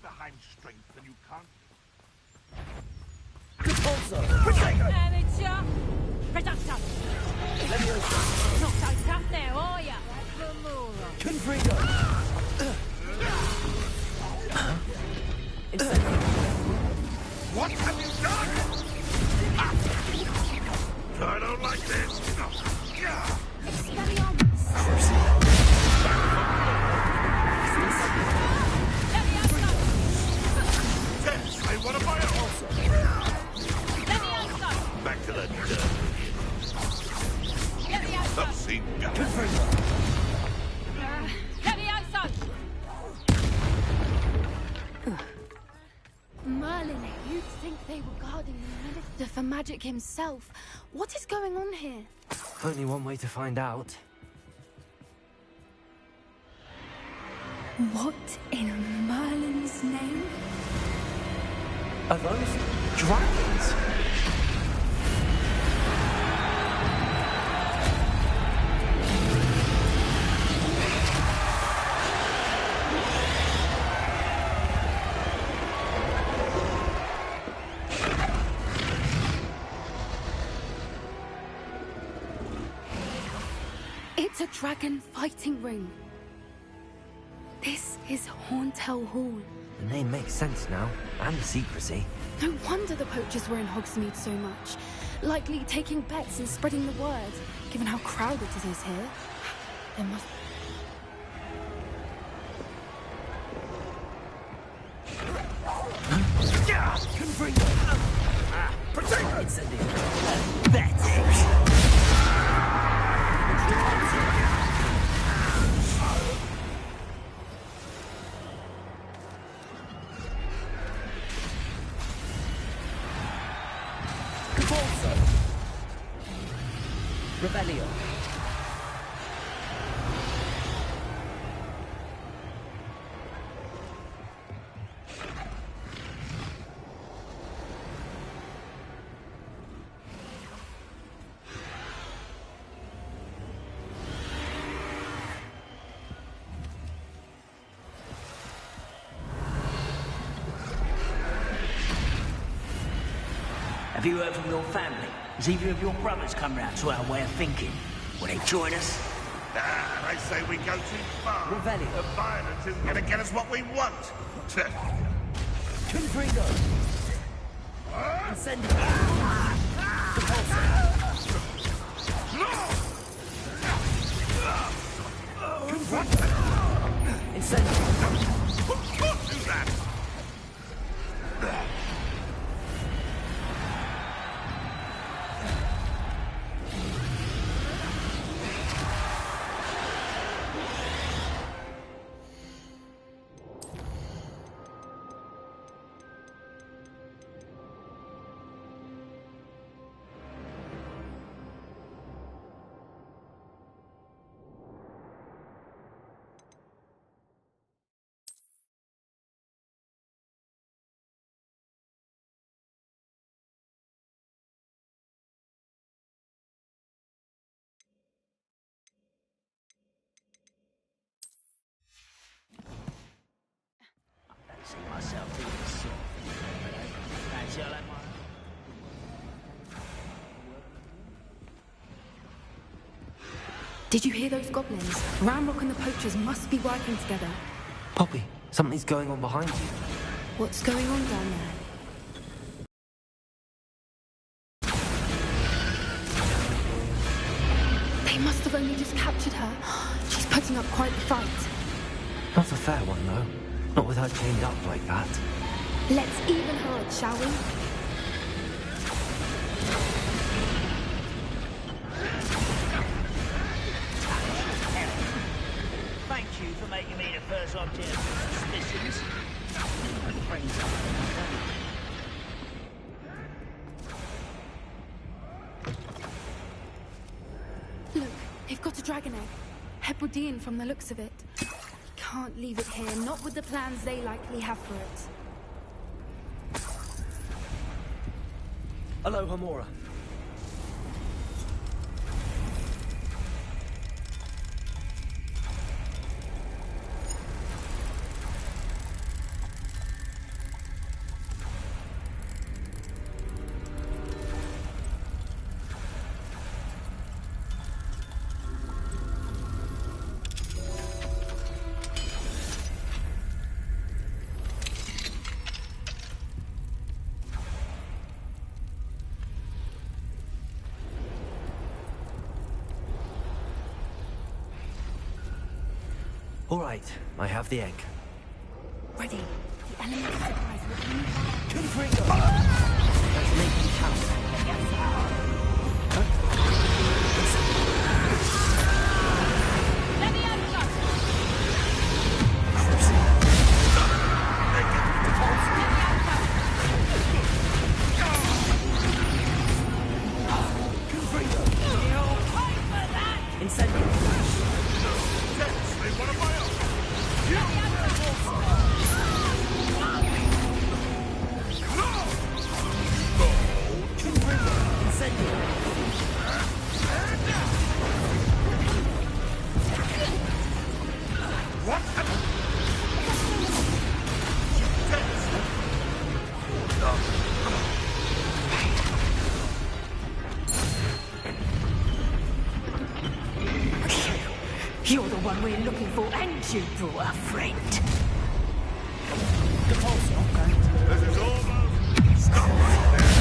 behind strength and you can't... Amateur! Reductor! Not so tough now, are ya? Confrigo! What have you done? I don't like this. Yes, I want to buy it also. Back to the dirt. Obscene guy. Merlin, you'd think they were guarding the Minister for Magic himself. What is going on here? Only one way to find out. What in Merlin's name? Are those dragons? It's a dragon fighting ring. This is Horntail Hall. The name makes sense now, and the secrecy. No wonder the poachers were in Hogsmeade so much. Likely taking bets and spreading the word, given how crowded it is here. There must... Protect! It's a Betty! Rebellion. Have you heard from your family? Has either of your brothers come round to our way of thinking? Will they join us? They say we go too far. Revelio. The violence isn't going to get us what we want. Confrigo. Incendio. Repulsor. Confrigo. Incendio. Do that. See myself doing this sort of thing, but fancy I like mine. Did you hear those goblins? Ramrock and the poachers must be working together. Poppy, something's going on behind you. What's going on down there? They must have only just captured her. She's putting up quite the fight. Not a fair one, though. Not with her chained up like that. Let's even her odds, shall we? Thank you for making me the first object of suspicions. Look, they've got a dragon egg. Hebridean from the looks of it. Can't leave it here, not with the plans they likely have for it. Hello, Hamora. All right, I have the egg. Ready. The element of surprise will only Let's make them count. You're the one we're looking for, and you brought a friend. This is almost... Stop right there!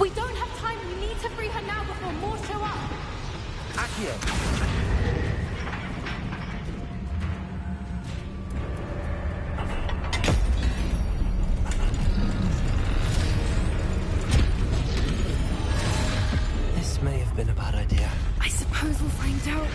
We don't have time. We need to free her now before more show up. This may have been a bad idea. I suppose we'll find out.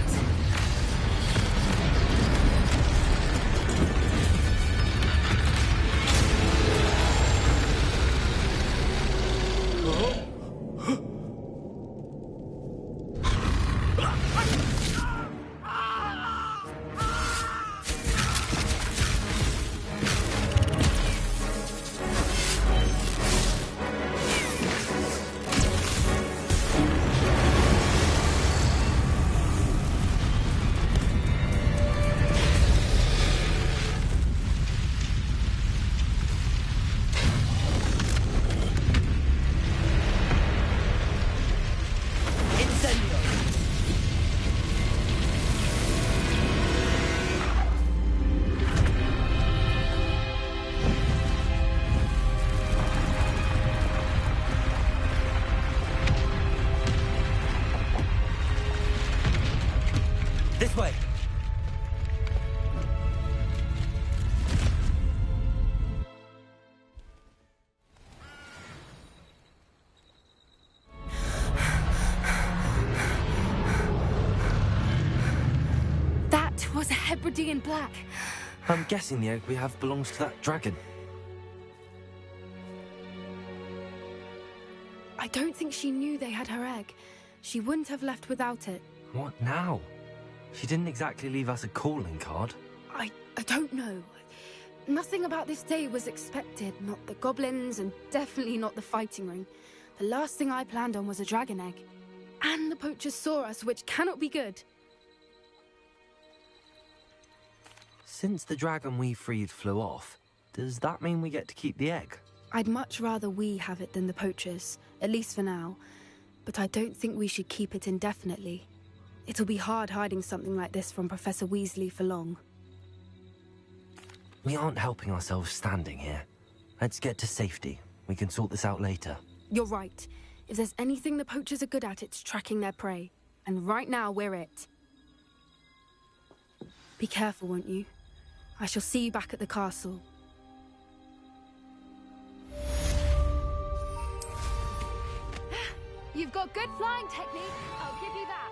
This way. That was a Hebridean black. I'm guessing the egg we have belongs to that dragon. I don't think she knew they had her egg. She wouldn't have left without it. What now? She didn't exactly leave us a calling card. I don't know. Nothing about this day was expected. Not the goblins, and definitely not the fighting ring. The last thing I planned on was a dragon egg. And the poachers saw us, which cannot be good. Since the dragon we freed flew off, does that mean we get to keep the egg? I'd much rather we have it than the poachers, at least for now. But I don't think we should keep it indefinitely. It'll be hard hiding something like this from Professor Weasley for long. We aren't helping ourselves standing here. Let's get to safety. We can sort this out later. You're right. If there's anything the poachers are good at, it's tracking their prey. And right now, we're it. Be careful, won't you? I shall see you back at the castle. You've got good flying technique. I'll give you that.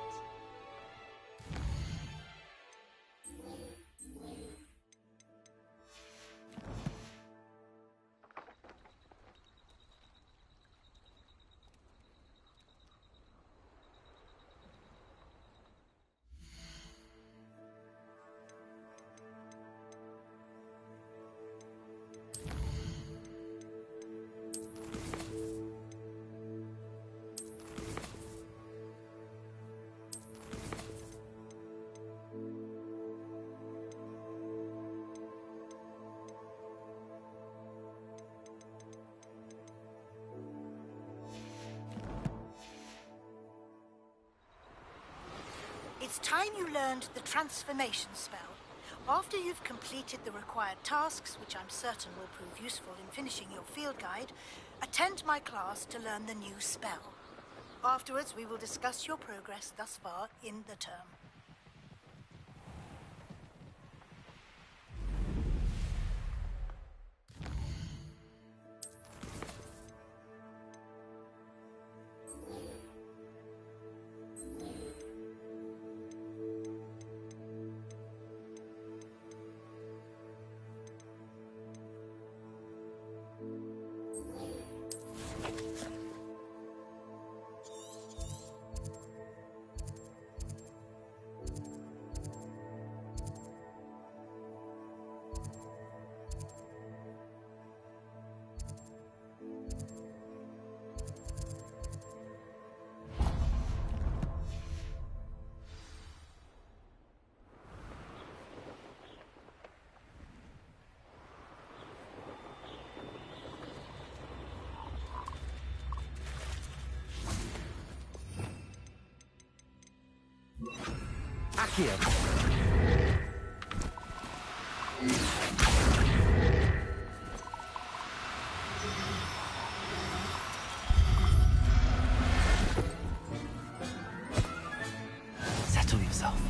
It's time you learned the transformation spell. After you've completed the required tasks, which I'm certain will prove useful in finishing your field guide, attend my class to learn the new spell. Afterwards, we will discuss your progress thus far in the term. Accio! Settle yourself.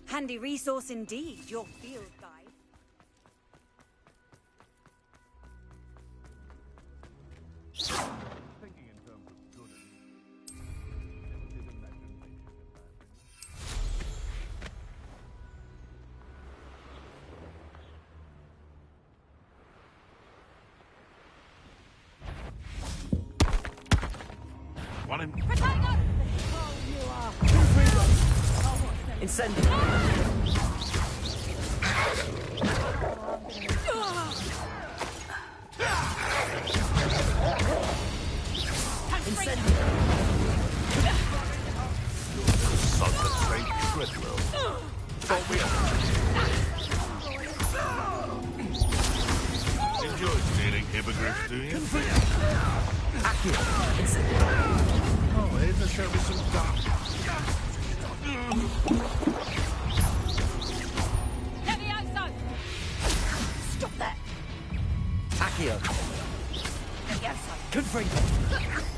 Handy resource indeed, your field guide. Thinking in terms of good and limited imagination, in my opinion. One in. Protect us! Oh, you are. Incendio. Incendio. Son of Saint Treadwell. Don't we enjoy stealing hippogriffs, do you? Accio. Incendio. Oh, here to show me some duck. Levioso! Stop that! Accio. Levioso! Confringo.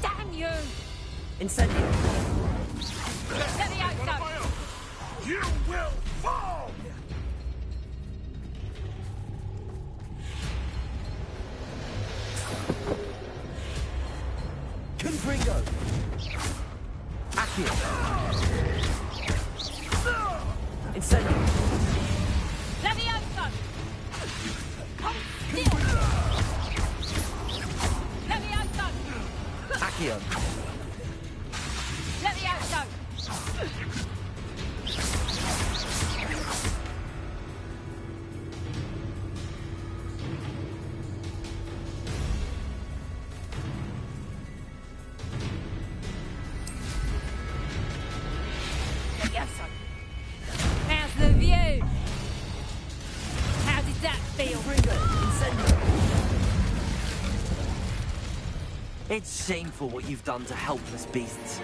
Damn you! Incendio. Levioso! You will fall! Confringo. Accio. Incendio. Levioso! Hold still! Levioso! Accio. Levioso! Levioso! How's the view? How did that feel? Confringo. Incendio. It's shameful what you've done to helpless beasts.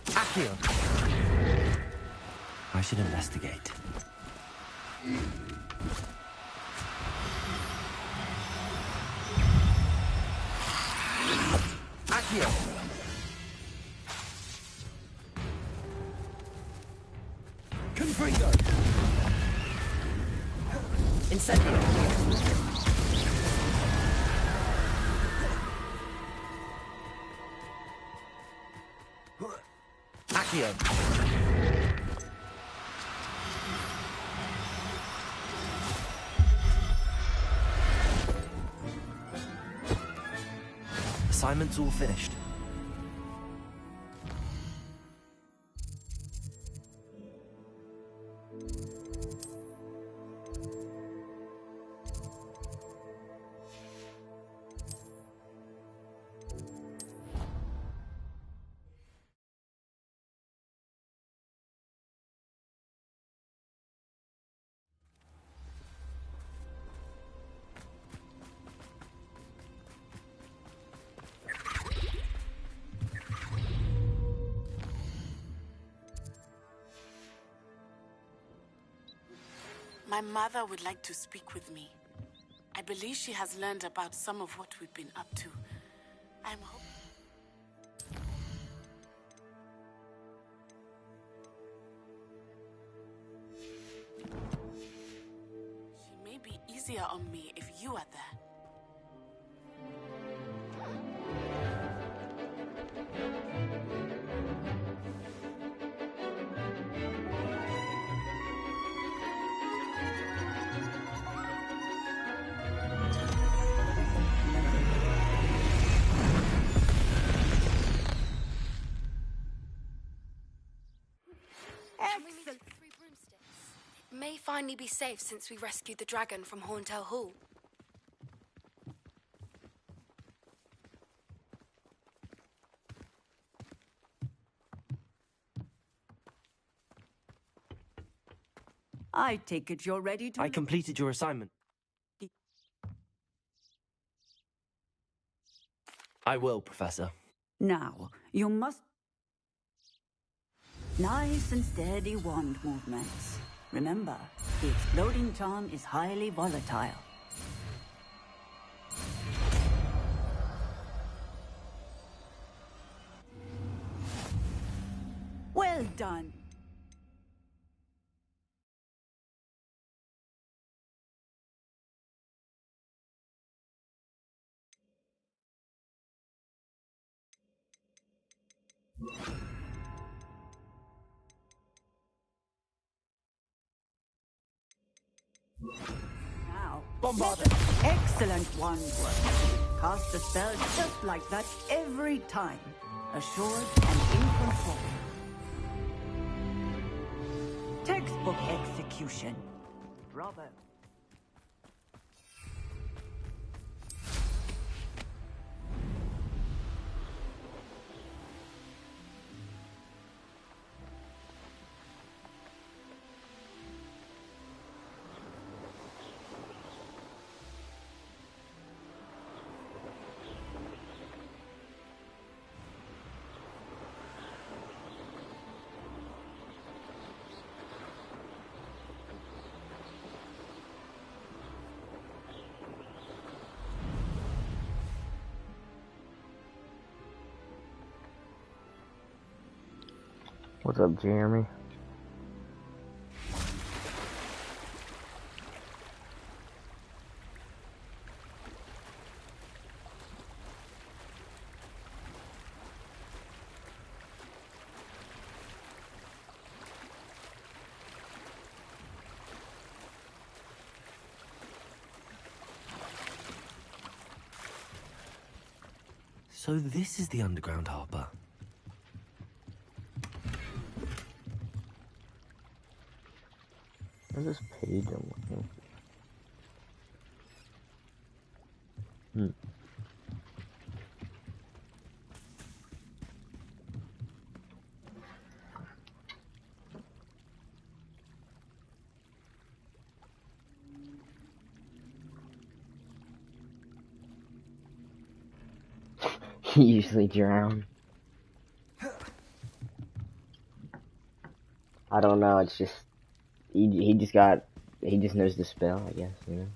Accio. I should investigate. Accio. Confringo. Incendio. Accio. Assignment's all finished. My mother would like to speak with me. I believe she has learned about some of what we've been up to. I'm hoping... She may be easier on me if you are there. Excellent. 3 broomsticks. It may finally be safe since we rescued the dragon from Horntail Hall. I take it you're ready to... I completed your assignment. I will, Professor. Now, you must... Nice and steady wand movements. Remember, the exploding charm is highly volatile. Well done. Now, Bombarded! excellent wand work. Cast the spell just like that every time. Assured and in control. Textbook execution. Bravo. What's up, Jeremy? So this is the underground harbor. Where's this page I'm looking for? He usually drown. I don't know, it's just he just knows the spell, I guess, you know.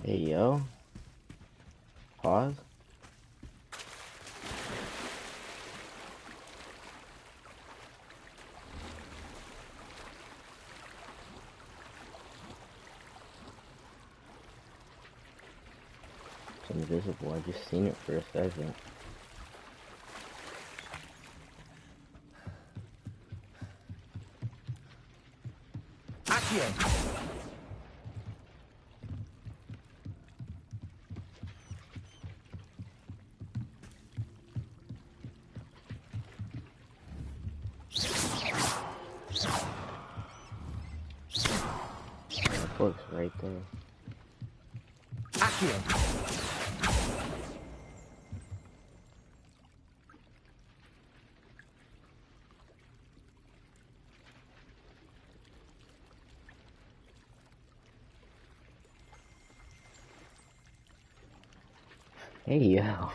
Hey yo. Pause. It's invisible, I just seen it for a second. Accio! That book's right there. Accio! Hey yo.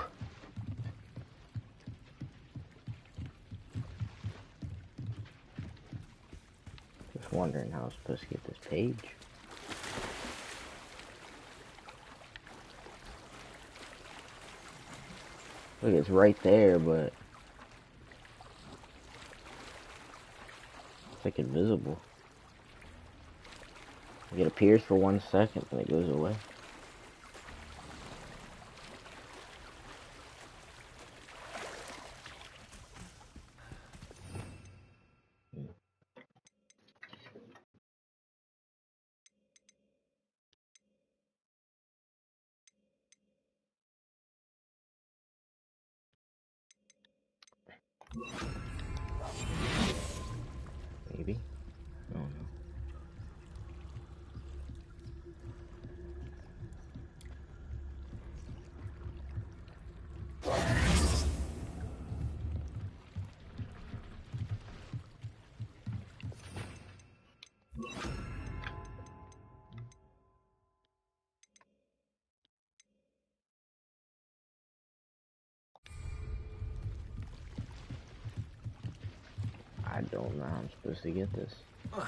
just wondering how I'm supposed to get this page. Look, it's right there, but it's like invisible. Like it appears for 1 second, and it goes away. Maybe. I don't know. I don't know how I'm supposed to get this. What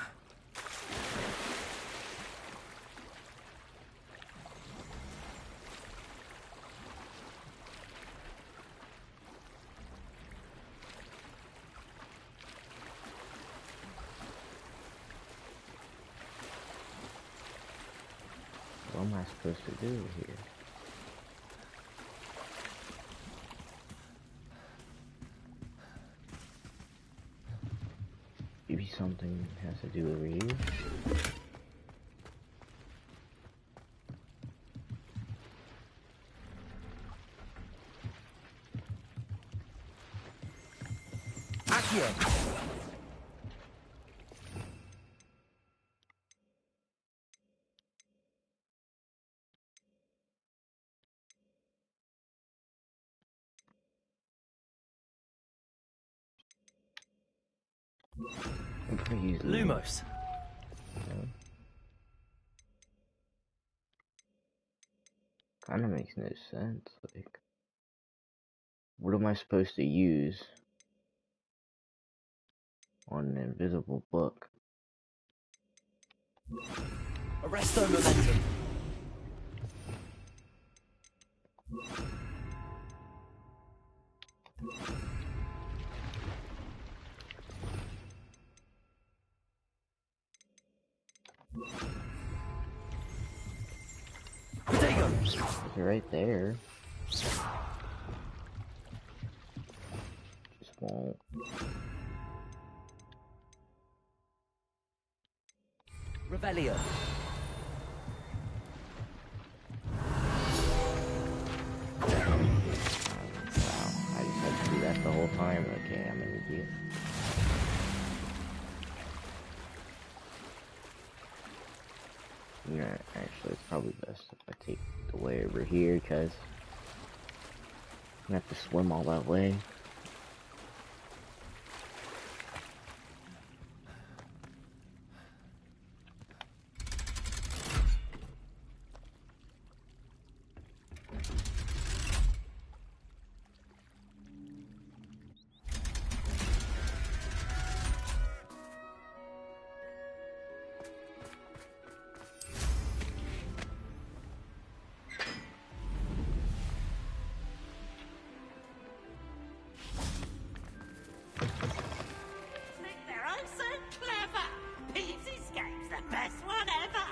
am I supposed to do here? Maybe something has to do over here. Accio! I'm gonna use Lumos. Kinda makes no sense. Like, what am I supposed to use on an invisible book? Arresto momentum. It's right there. Just won't. Revelio. Wow, I just had to do that the whole time. Okay, I'm an idiot. Yeah, actually, it's probably best if I take the way over here, because I'm gonna have to swim all that way. They're all so clever. Pete's Escape's the best one ever.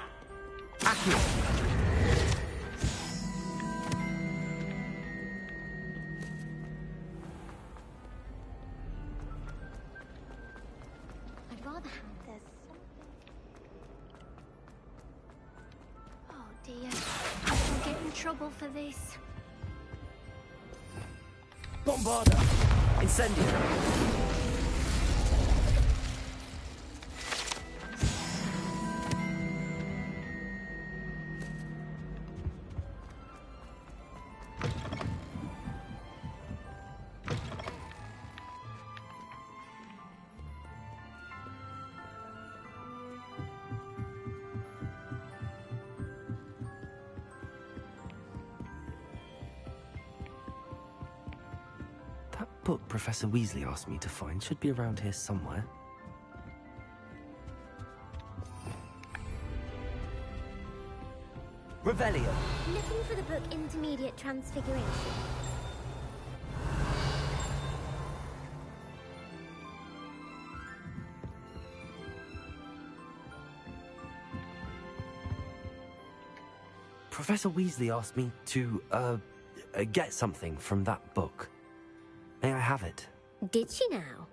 I'd rather have this. Oh dear. I shall get in trouble for this. Bombarda. Incendio. That book Professor Weasley asked me to find should be around here somewhere. Revelio. Looking for the book Intermediate Transfiguration. Professor Weasley asked me to, get something from that book. May I have it? Did she now?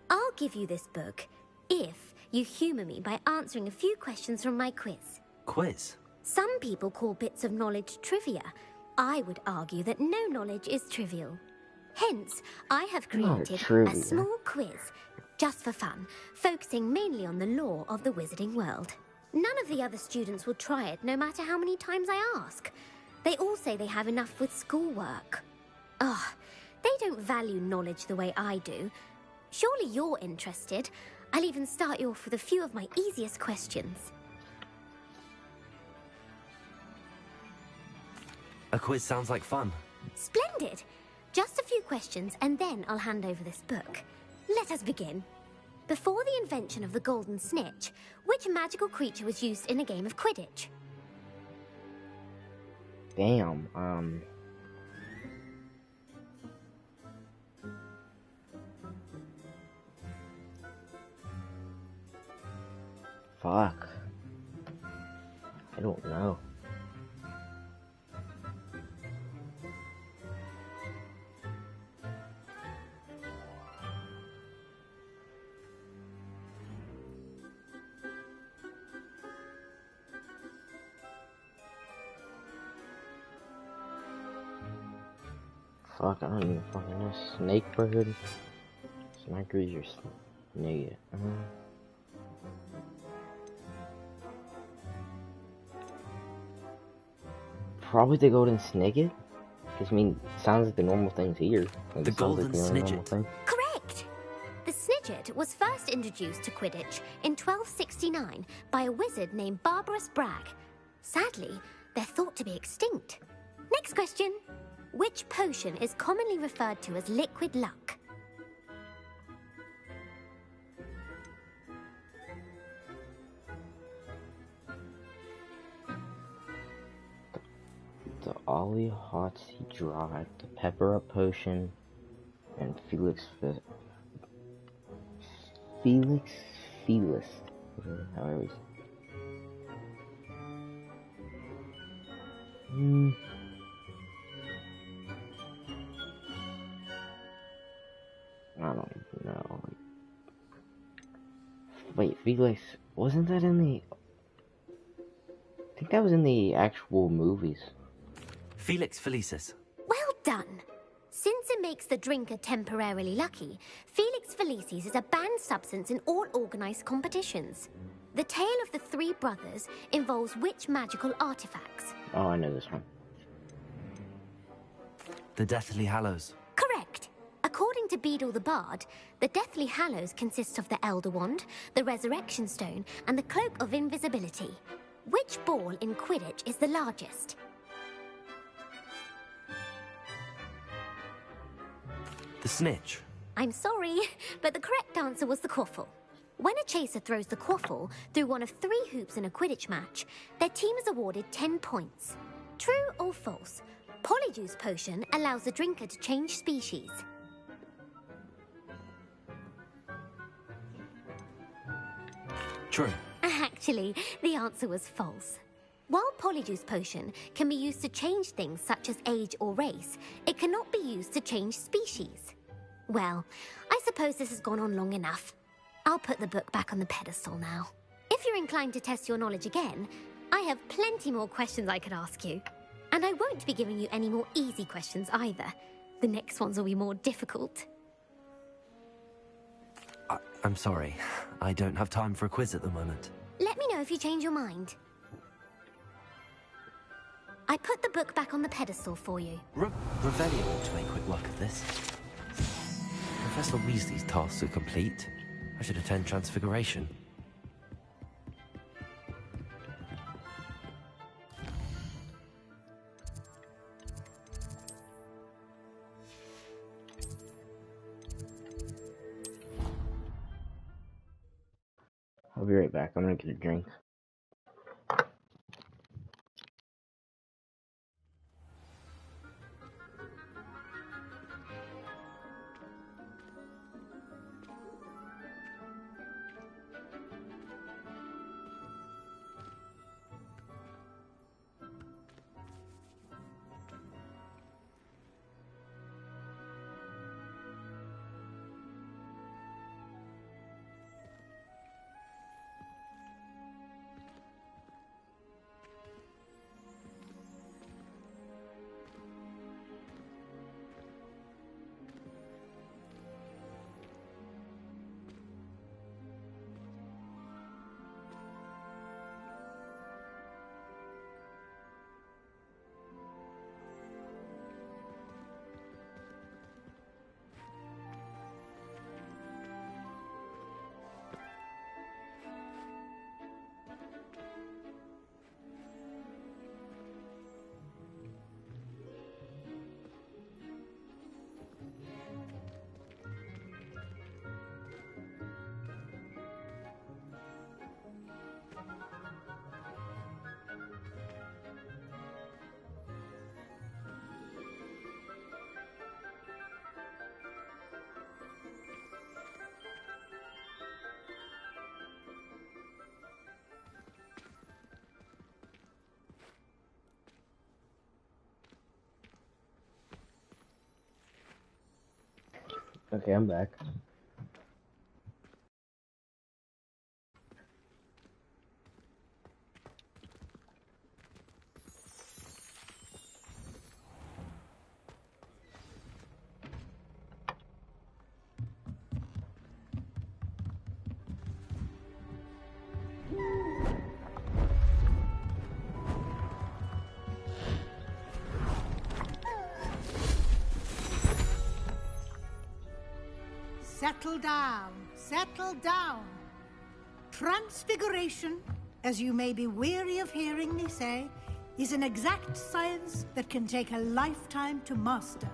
I'll give you this book if you humour me by answering a few questions from my quiz. Quiz? Some people call bits of knowledge trivia. I would argue that no knowledge is trivial. Hence, I have created a small quiz, just for fun, focusing mainly on the lore of the wizarding world. None of the other students will try it, no matter how many times I ask. They all say they have enough with schoolwork. Ugh, they don't value knowledge the way I do. Surely you're interested. I'll even start you off with a few of my easiest questions. A quiz sounds like fun. Splendid! Just a few questions, and then I'll hand over this book. Let us begin. Before the invention of the golden snitch, which magical creature was used in a game of Quidditch? Damn, fuck. I don't know. Fuck, I don't even fucking know. Snakebird? Snipers or snake? Probably the golden snigget? Because, I mean, it sounds like the normal things here. Like, the golden snidget. Correct! The snidget was first introduced to Quidditch in 1269 by a wizard named Barbarous Bragg. Sadly, they're thought to be extinct. Next question. Which potion is commonly referred to as liquid luck? The Ollie Hot Tea Dry, the Pepper Up Potion, and Felix, however it's... I don't even know. Wait, Felix, wasn't that in the... I think that was in the actual movies. Felix Felicis. Well done! Since it makes the drinker temporarily lucky, Felix Felicis is a banned substance in all organised competitions. The tale of the three brothers involves which magical artifacts? Oh, I know this one. The Deathly Hallows. Correct. According to Beedle the Bard, the Deathly Hallows consist of the Elder Wand, the Resurrection Stone, and the Cloak of Invisibility. Which ball in Quidditch is the largest? The Snitch. I'm sorry, but the correct answer was the Quaffle. When a chaser throws the Quaffle through one of 3 hoops in a Quidditch match, their team is awarded 10 points. True or false? Polyjuice Potion allows the drinker to change species. True. Actually, the answer was false. While Polyjuice Potion can be used to change things such as age or race, it cannot be used to change species. Well, I suppose this has gone on long enough. I'll put the book back on the pedestal now. If you're inclined to test your knowledge again, I have plenty more questions I could ask you. And I won't be giving you any more easy questions either. The next ones will be more difficult. I'm sorry. I don't have time for a quiz at the moment. Let me know if you change your mind. I put the book back on the pedestal for you. Revelio ought to make quick work of this. Professor Weasley's tasks are complete. I should attend Transfiguration. I'll be right back. I'm gonna get a drink. Okay, I'm back. Settle down, settle down. Transfiguration, as you may be weary of hearing me say, is an exact science that can take a lifetime to master.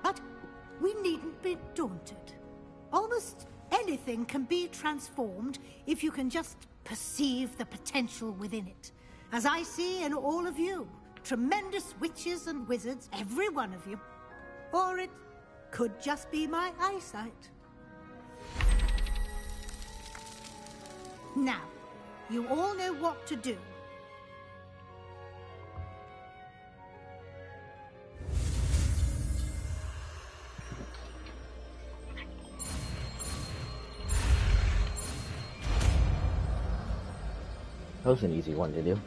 But we needn't be daunted. Almost anything can be transformed if you can just perceive the potential within it. As I see in all of you, tremendous witches and wizards, every one of you. Or it could just be my eyesight. Now, you all know what to do. That was an easy one to do.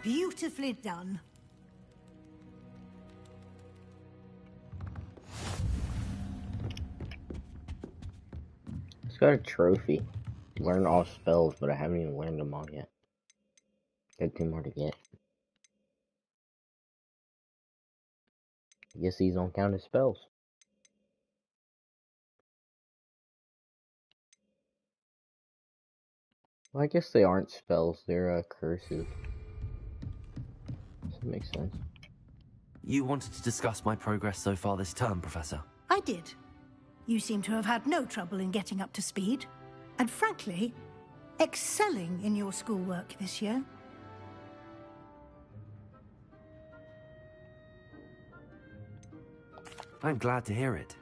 Beautifully done. It's got a trophy. Learn all spells, but I haven't even learned them all yet. Got 2 more to get. I guess these don't count as spells. Well, I guess they aren't spells, they're curses. That makes sense. You wanted to discuss my progress so far this term, Professor? I did. You seem to have had no trouble in getting up to speed. And frankly, excelling in your schoolwork this year. I'm glad to hear it.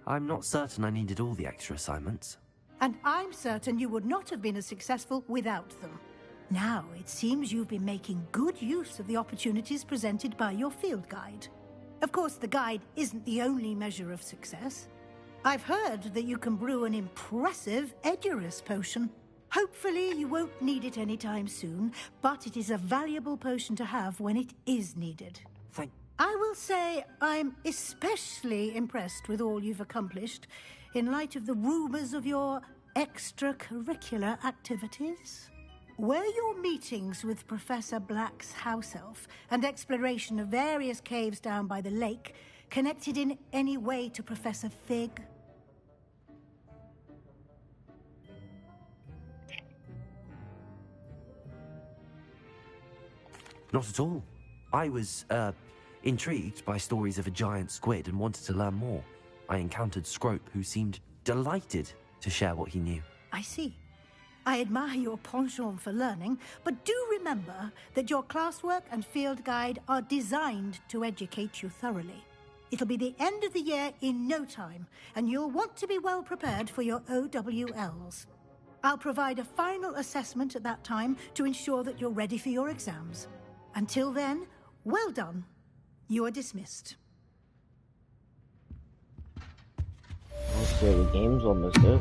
I'm not certain I needed all the extra assignments. And I'm certain you would not have been as successful without them. Now, it seems you've been making good use of the opportunities presented by your field guide. Of course, the guide isn't the only measure of success. I've heard that you can brew an impressive Edurus potion. Hopefully, you won't need it anytime soon, but it is a valuable potion to have when it is needed. I will say I'm especially impressed with all you've accomplished in light of the rumors of your extracurricular activities. Were your meetings with Professor Black's house elf and exploration of various caves down by the lake connected in any way to Professor Fig? Not at all. I was, intrigued by stories of a giant squid and wanted to learn more. I encountered Scrope, who seemed delighted to share what he knew. I see. I admire your penchant for learning, but do remember that your classwork and field guide are designed to educate you thoroughly. It'll be the end of the year in no time, and you'll want to be well prepared for your OWLs. I'll provide a final assessment at that time to ensure that you're ready for your exams. Until then, well done. You are dismissed. Okay, the game's almost over.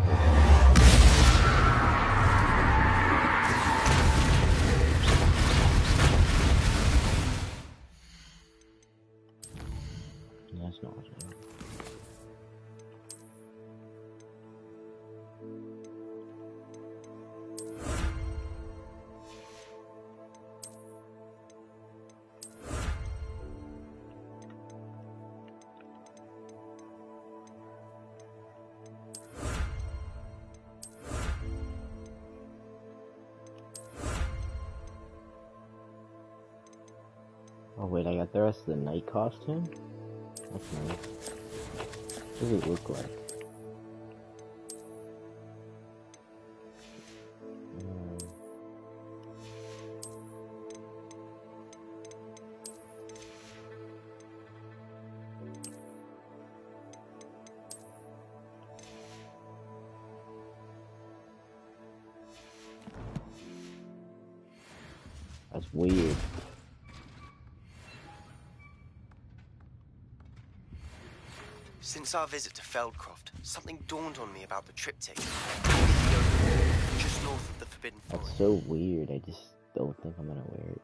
That's not what I mean. Oh wait, I got the rest of the night costume? That's nice. What does it look like? That's weird. Since our visit to Feldcroft, something dawned on me about the triptych. Just north of the Forbidden Forest. That's so weird. I just don't think I'm gonna wear it.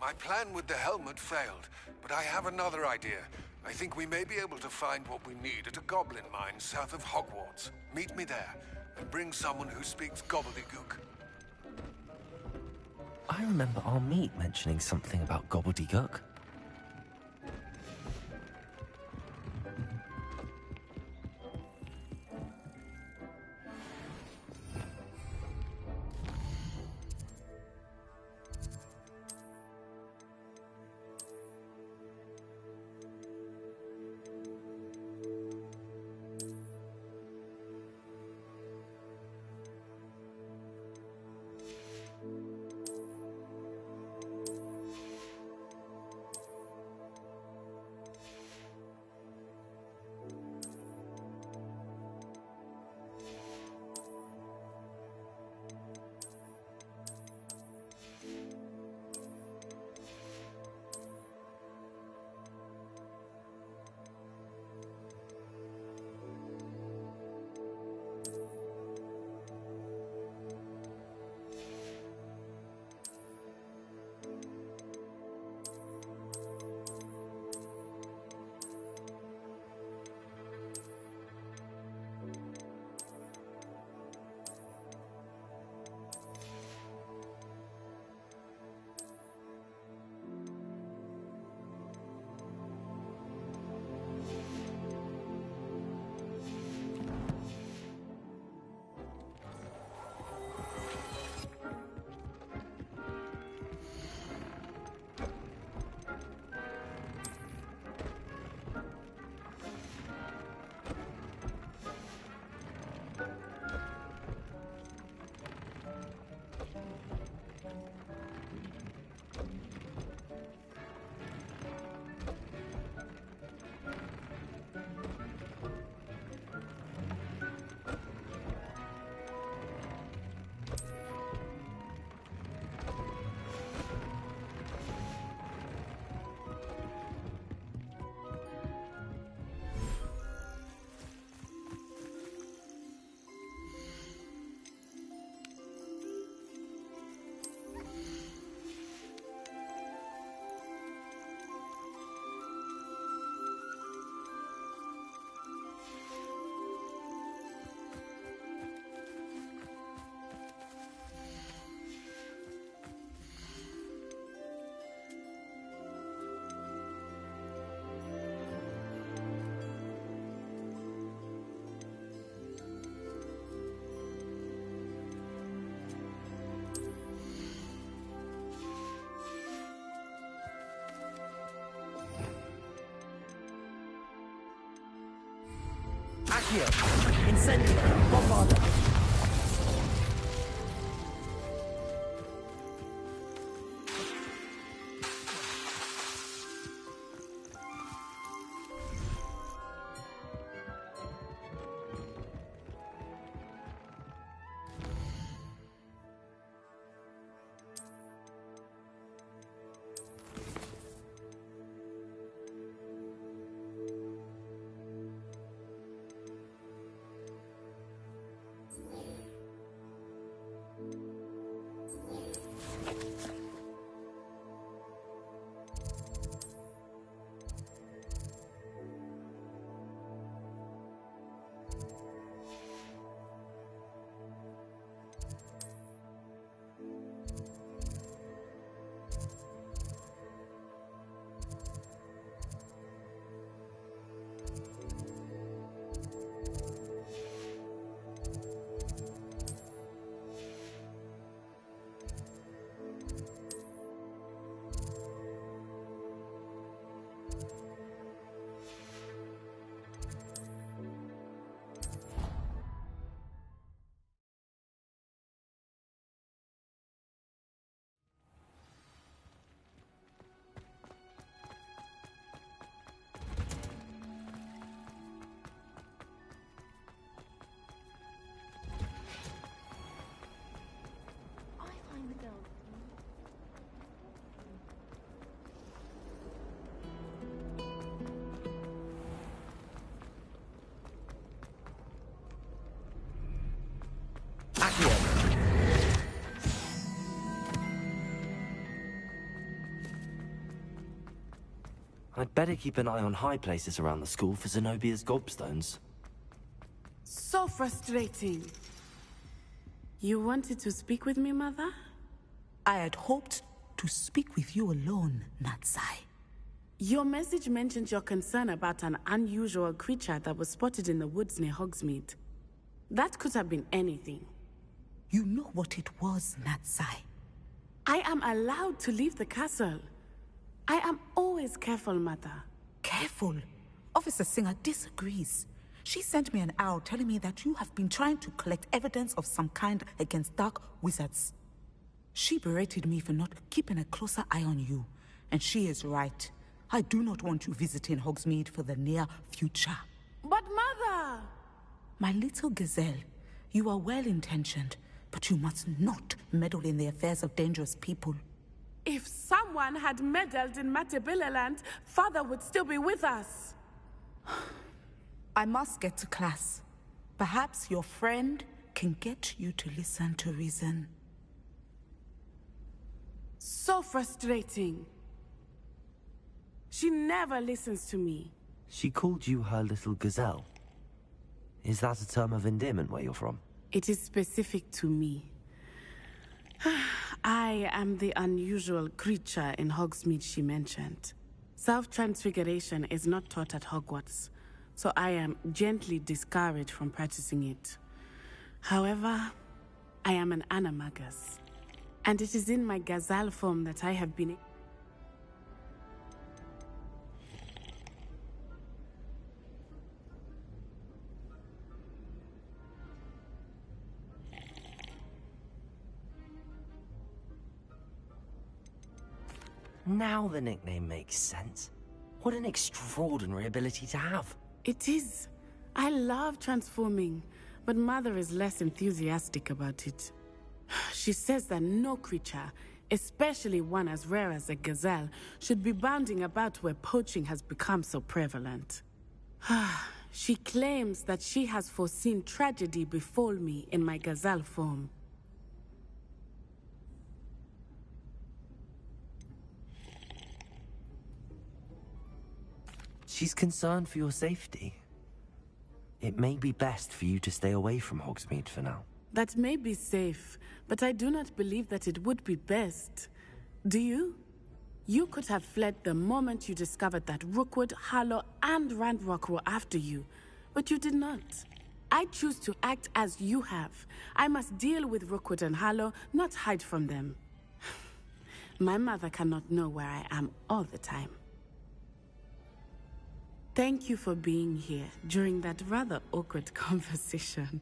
My plan with the helmet failed, but I have another idea. I think we may be able to find what we need at a goblin mine south of Hogwarts. Meet me there, and bring someone who speaks gobbledygook. I remember our meet mentioning something about gobbledygook. Accio! Incendio! Bombarda! I'd better keep an eye on high places around the school for Zenobia's gobstones. So frustrating. You wanted to speak with me, Mother? I had hoped to speak with you alone, Natsai. Your message mentioned your concern about an unusual creature that was spotted in the woods near Hogsmeade. That could have been anything. You know what it was, Natsai. I am allowed to leave the castle. I am always careful, Mother. Careful? Officer Singer disagrees. She sent me an owl telling me that you have been trying to collect evidence of some kind against dark wizards. She berated me for not keeping a closer eye on you, and she is right. I do not want you visiting Hogsmeade for the near future. But Mother! My little gazelle, you are well-intentioned, but you must not meddle in the affairs of dangerous people. If someone had meddled in Matabeleland, Father would still be with us. I must get to class. Perhaps your friend can get you to listen to reason. So frustrating. She never listens to me. She called you her little gazelle. Is that a term of endearment where you're from? It is specific to me. I am the unusual creature in Hogsmeade she mentioned. Self-transfiguration is not taught at Hogwarts, so I am gently discouraged from practicing it. However, I am an animagus, and it is in my gazelle form that I have been... Now the nickname makes sense. What an extraordinary ability to have. It is. I love transforming, but Mother is less enthusiastic about it. She says that no creature, especially one as rare as a gazelle, should be bounding about where poaching has become so prevalent. She claims that she has foreseen tragedy befall me in my gazelle form. She's concerned for your safety. It may be best for you to stay away from Hogsmeade for now. That may be safe, but I do not believe that it would be best. Do you? You could have fled the moment you discovered that Rookwood, Harlow, and Randrock were after you, but you did not. I choose to act as you have. I must deal with Rookwood and Harlow, not hide from them. My mother cannot know where I am all the time. Thank you for being here during that rather awkward conversation.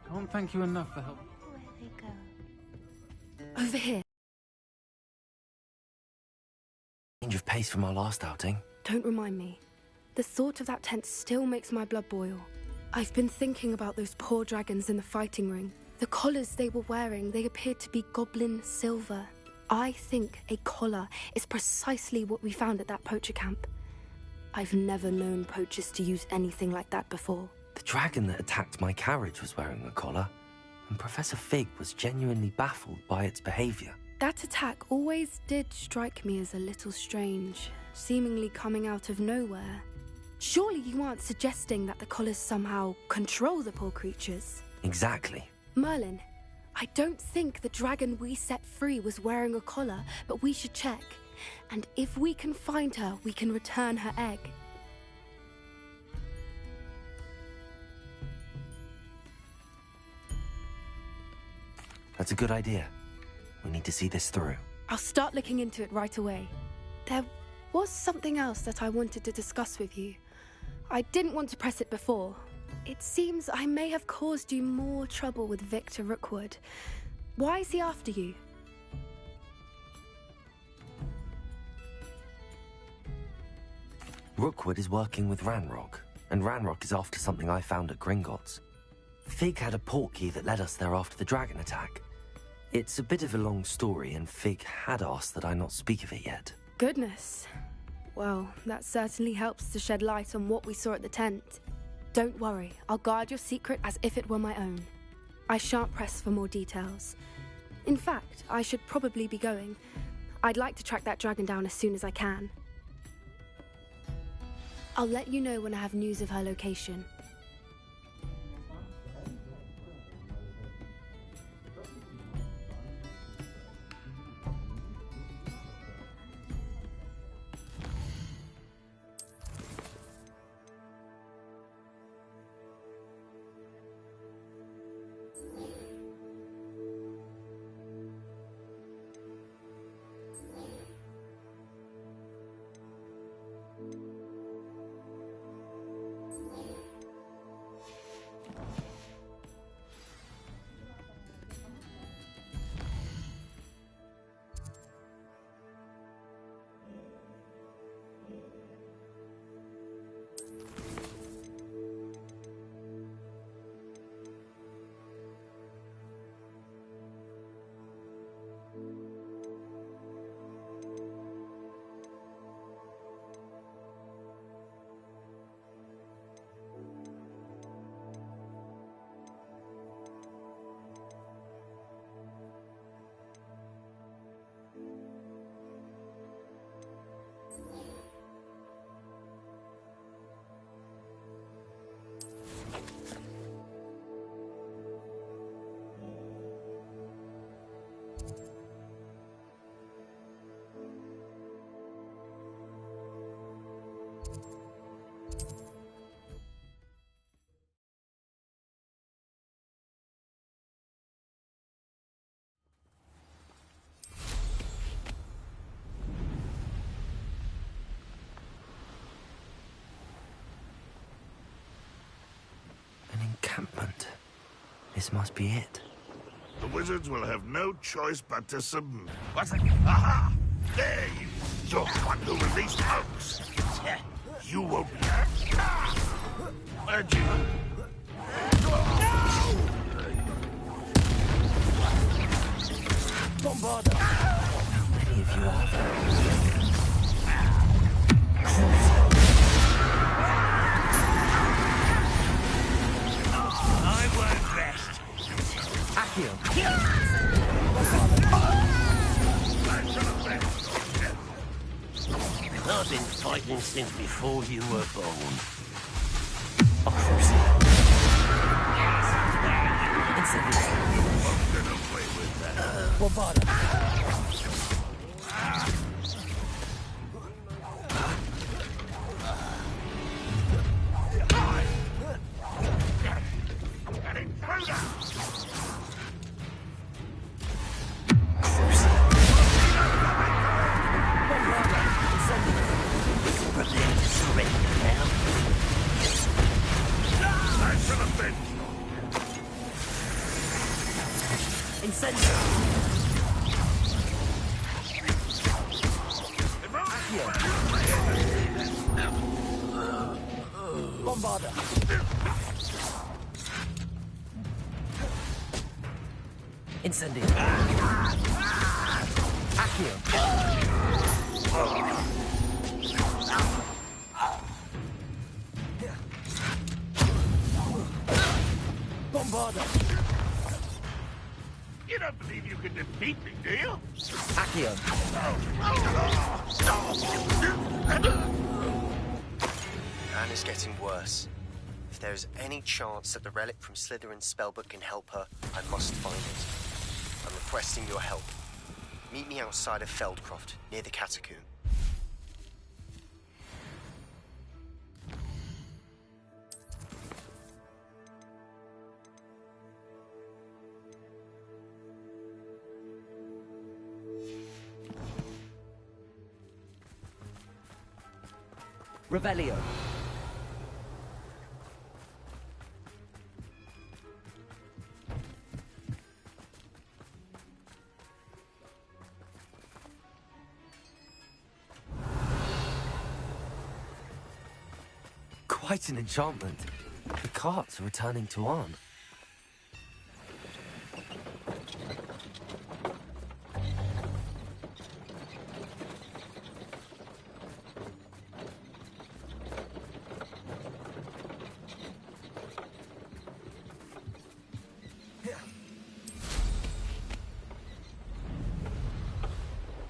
Can't thank you enough for help. Over here. Change of pace from our last outing. Don't remind me. The thought of that tent still makes my blood boil. I've been thinking about those poor dragons in the fighting ring. The collars they were wearing, they appeared to be goblin silver. I think a collar is precisely what we found at that poacher camp. I've never known poachers to use anything like that before. The dragon that attacked my carriage was wearing a collar, and Professor Fig was genuinely baffled by its behavior. That attack always did strike me as a little strange, seemingly coming out of nowhere. Surely you aren't suggesting that the collars somehow control the poor creatures? Exactly. Merlin, I don't think the dragon we set free was wearing a collar, but we should check. And if we can find her, we can return her egg. That's a good idea. We need to see this through. I'll start looking into it right away. There was something else that I wanted to discuss with you. I didn't want to press it before. It seems I may have caused you more trouble with Victor Rookwood. Why is he after you? Rookwood is working with Ranrock, and Ranrock is after something I found at Gringotts. Fig had a portkey that led us there after the dragon attack. It's a bit of a long story, and Fig had asked that I not speak of it yet. Goodness. Well, that certainly helps to shed light on what we saw at the tent. Don't worry, I'll guard your secret as if it were my own. I shan't press for more details. In fact, I should probably be going. I'd like to track that dragon down as soon as I can. I'll let you know when I have news of her location. Encampment. This must be it. The wizards will have no choice but to submit. What's it? Aha! There you! You're the one who released Oaks! You won't be... Where'd you... Bombarda! How many of you are there? I won't rest. Accio! I've been fighting since before you were born. I'm gonna play with that. Bombarda! Bombarda! Incendio! Accio! Bombarda! You don't believe you can defeat me, do you? Accio! Anna's getting worse. If there is any chance that the relic from Slytherin's spellbook can help her, I must find it. I'm requesting your help. Meet me outside of Feldcroft, near the catacomb. Revelio. Quite an enchantment. The carts are returning to Arn.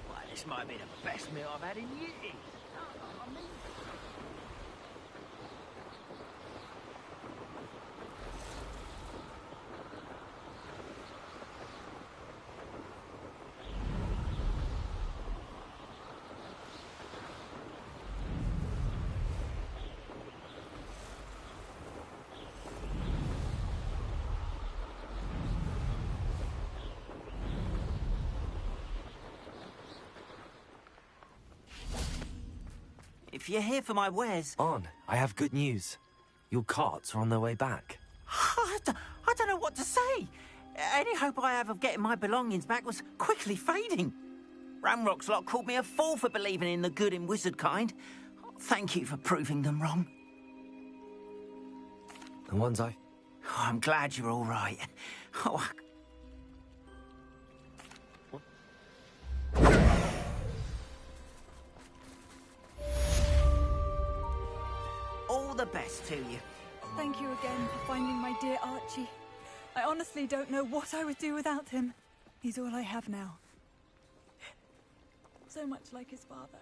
Well, this might be the best meal I've had in years. If you're here for my wares... Arn, I have good news. Your carts are on their way back. I don't know what to say. Any hope I have of getting my belongings back was quickly fading. Ramrock's lot called me a fool for believing in the good in wizard kind. Thank you for proving them wrong. The ones I... Oh, I'm glad you're all right. Oh, all the best to you. Thank you again for finding my dear Archie. I honestly don't know what I would do without him. He's all I have now. So much like his father.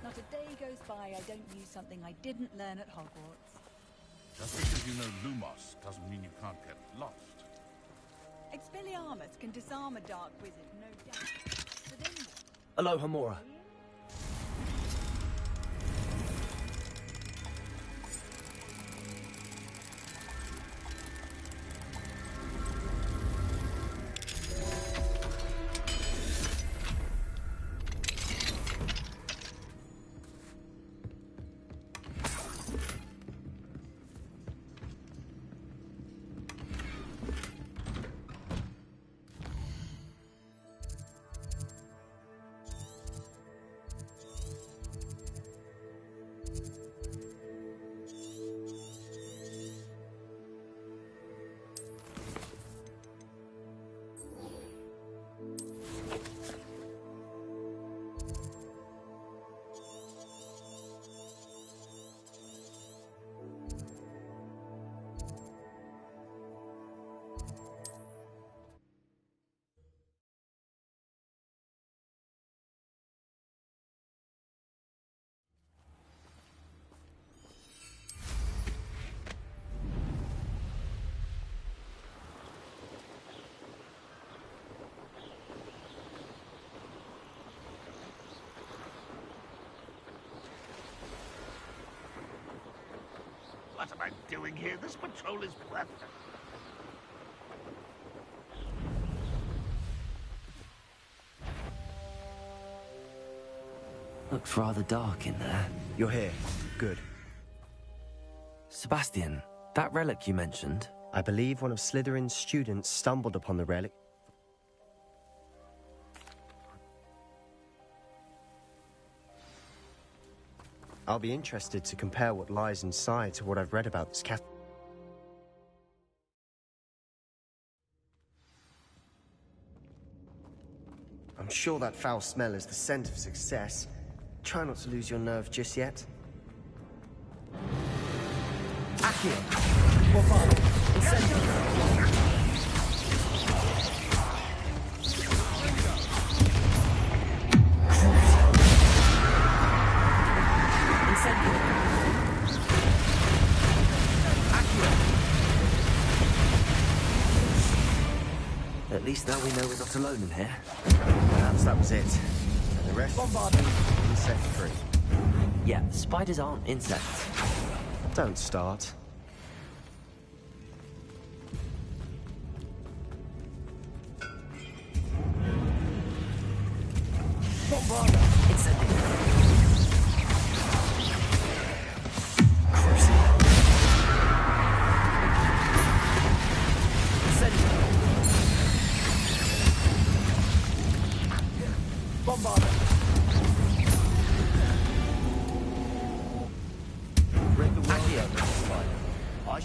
Not a day goes by I don't use something I didn't learn at Hogwarts. Just because you know Lumos doesn't mean you can't get lost. Expelliarmus can disarm a dark wizard, no doubt. But then what? Aloha Mora. What am I doing here? This patrol is perfect. Looks rather dark in there. You're here. Good. Sebastian, that relic you mentioned... I believe one of Slytherin's students stumbled upon the relic. I'll be interested to compare what lies inside to what I've read about this cat. I'm sure that foul smell is the scent of success. Try not to lose your nerve just yet. Accio! Guaparo! Incendio! At least now we know we're not alone in here. Perhaps that was it. And the rest is insect free. Yeah, spiders aren't insects. Don't start. Bombarda!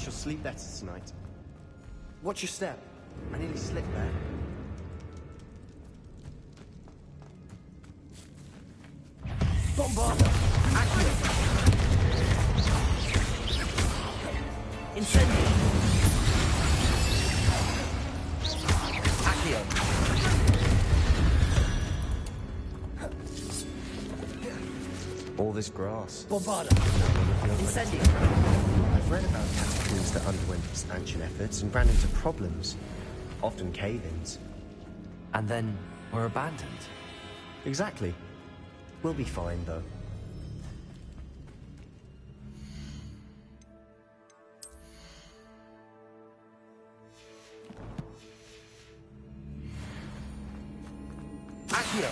she'll sleep better tonight. Watch your step. I nearly slipped there. Bombarda! Accio! Incendio! Accio! All this grass. Bombarda! Incendio! I've read about catacombs that underwent expansion efforts and ran into problems. Often cave-ins. And then were abandoned. Exactly. We'll be fine, though. Accio!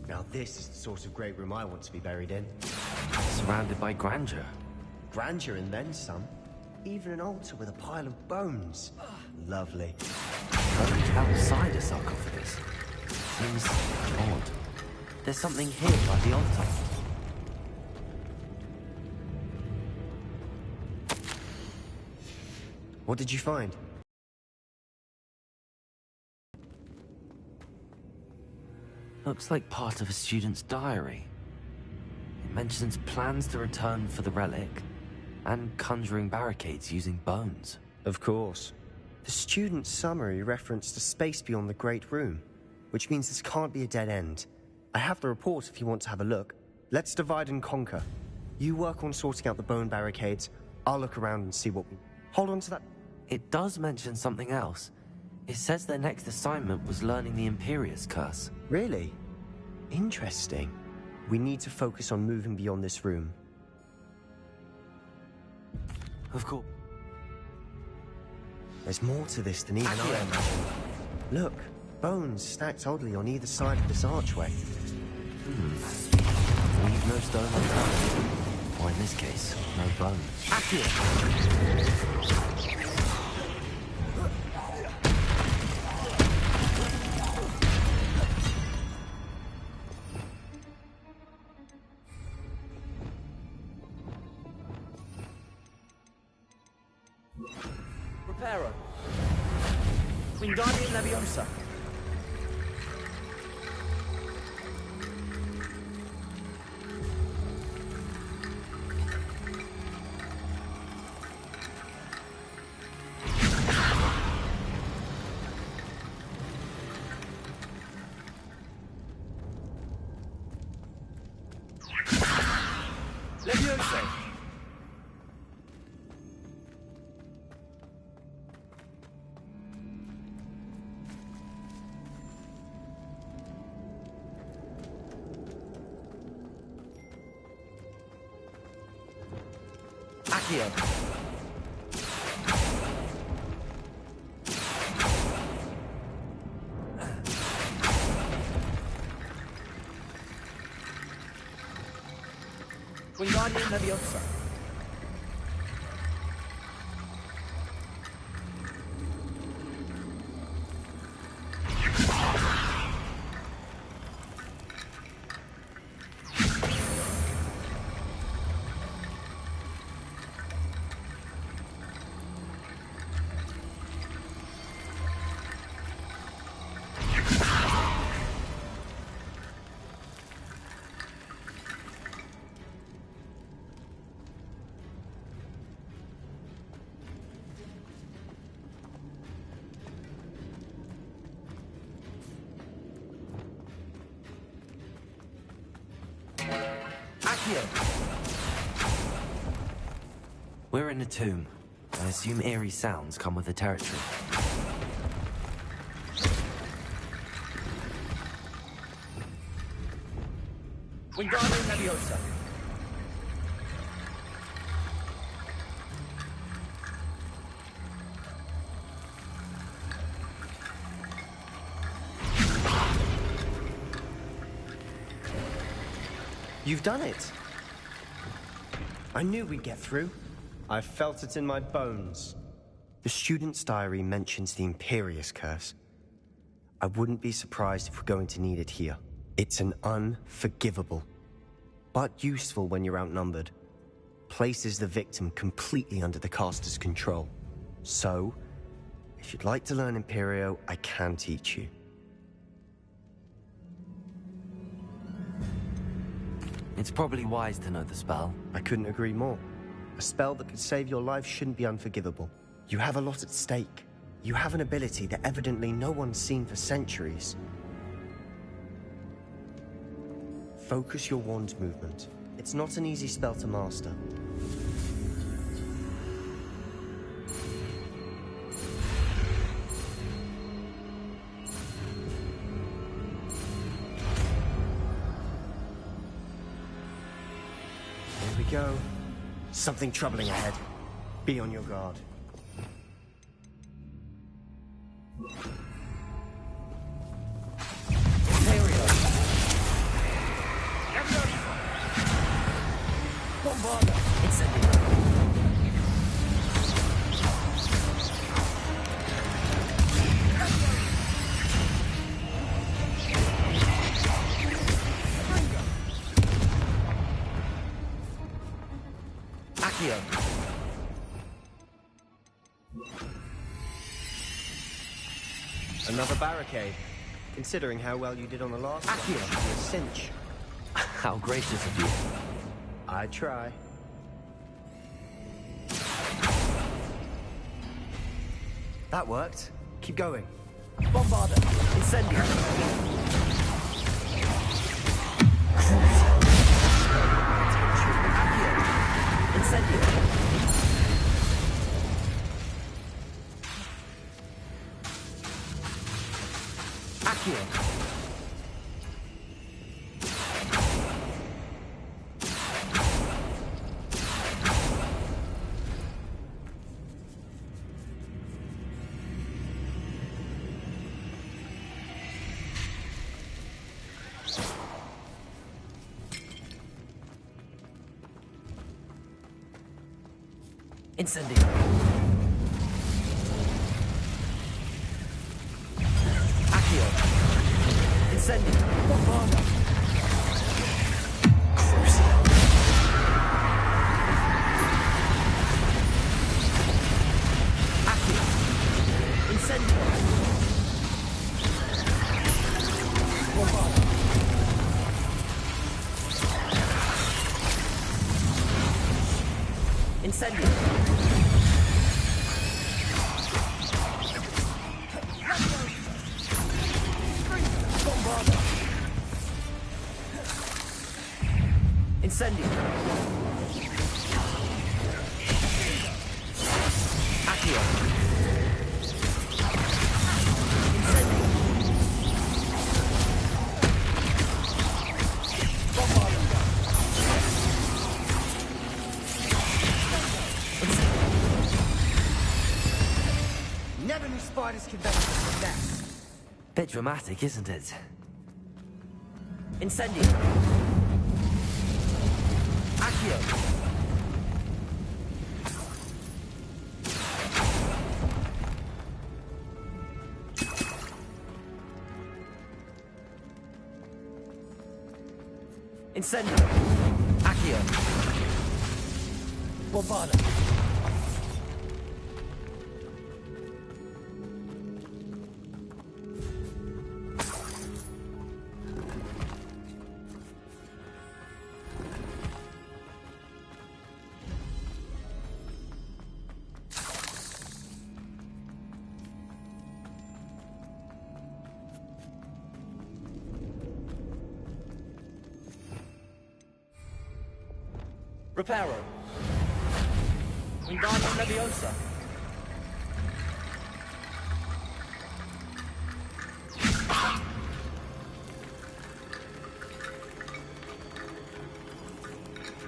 Now this is the sort of great room I want to be buried in. Surrounded by grandeur. Grandeur and then some. Even an altar with a pile of bones. Lovely. But outside a sarcophagus. Seems odd. There's something here by the altar. What did you find? Looks like part of a student's diary. It mentions plans to return for the relic, and conjuring barricades using bones. Of course. The student's summary referenced a space beyond the Great Room, which means this can't be a dead end. I have the report if you want to have a look. Let's divide and conquer. You work on sorting out the bone barricades. I'll look around and see what we... Hold on to that. It does mention something else. It says their next assignment was learning the Imperius Curse. Really? Interesting. We need to focus on moving beyond this room. Of course. There's more to this than even I imagined. Look, bones stacked oddly on either side of this archway. Leave no stone unturned. Or in this case, no bone. Reparo. Wingardium Leviosa. Leviosa. Accio. Wingardium Leviosa. We're in a tomb. I assume eerie sounds come with the territory. Wingardium Leviosa. You've done it! I knew we'd get through. I felt it in my bones. The student's diary mentions the Imperius Curse. I wouldn't be surprised if we're going to need it here. It's an unforgivable. but useful when you're outnumbered. Places the victim completely under the caster's control. So, if you'd like to learn Imperio, I can teach you. It's probably wise to know the spell. I couldn't agree more. A spell that could save your life shouldn't be unforgivable. You have a lot at stake. You have an ability that evidently no one's seen for centuries. Focus your wand movement. It's not an easy spell to master. Here we go. Something troubling ahead. Be on your guard. Another barricade. Considering how well you did on the last one, it should be a cinch. How gracious of you. I try. That worked. Keep going. Bombarder! Incendio! Incendio! Incendio. Accio. Incendio. Bombarda. Accio. Incendio. Bombarda. Incendio. Incendio. Accio. Incendio. Bombarda. Never knew spiders could make such a mess. Bit dramatic, isn't it? Incendio. Accio. Incendio. Accio. Bombarda. Reparo. Wingardium Leviosa.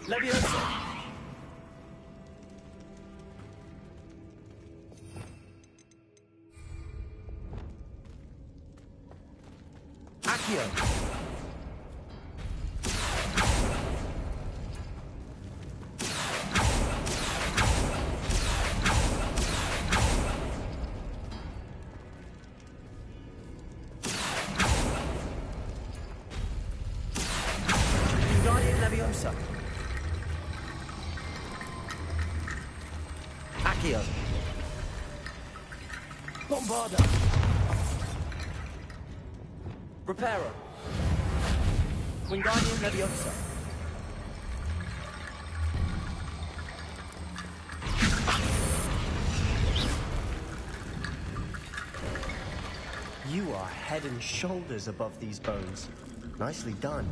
Leviosa. Accio. Leviosa. Accio. Bombarda. Reparo. Wingardium Leviosa. You are head and shoulders above these bones. Nicely done.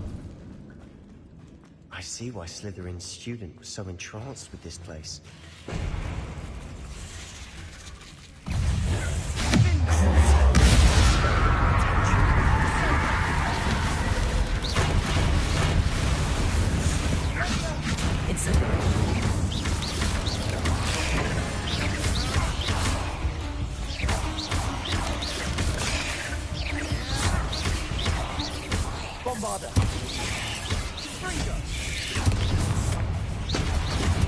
I see why Slytherin's student was so entranced with this place. Bombarda. Springer.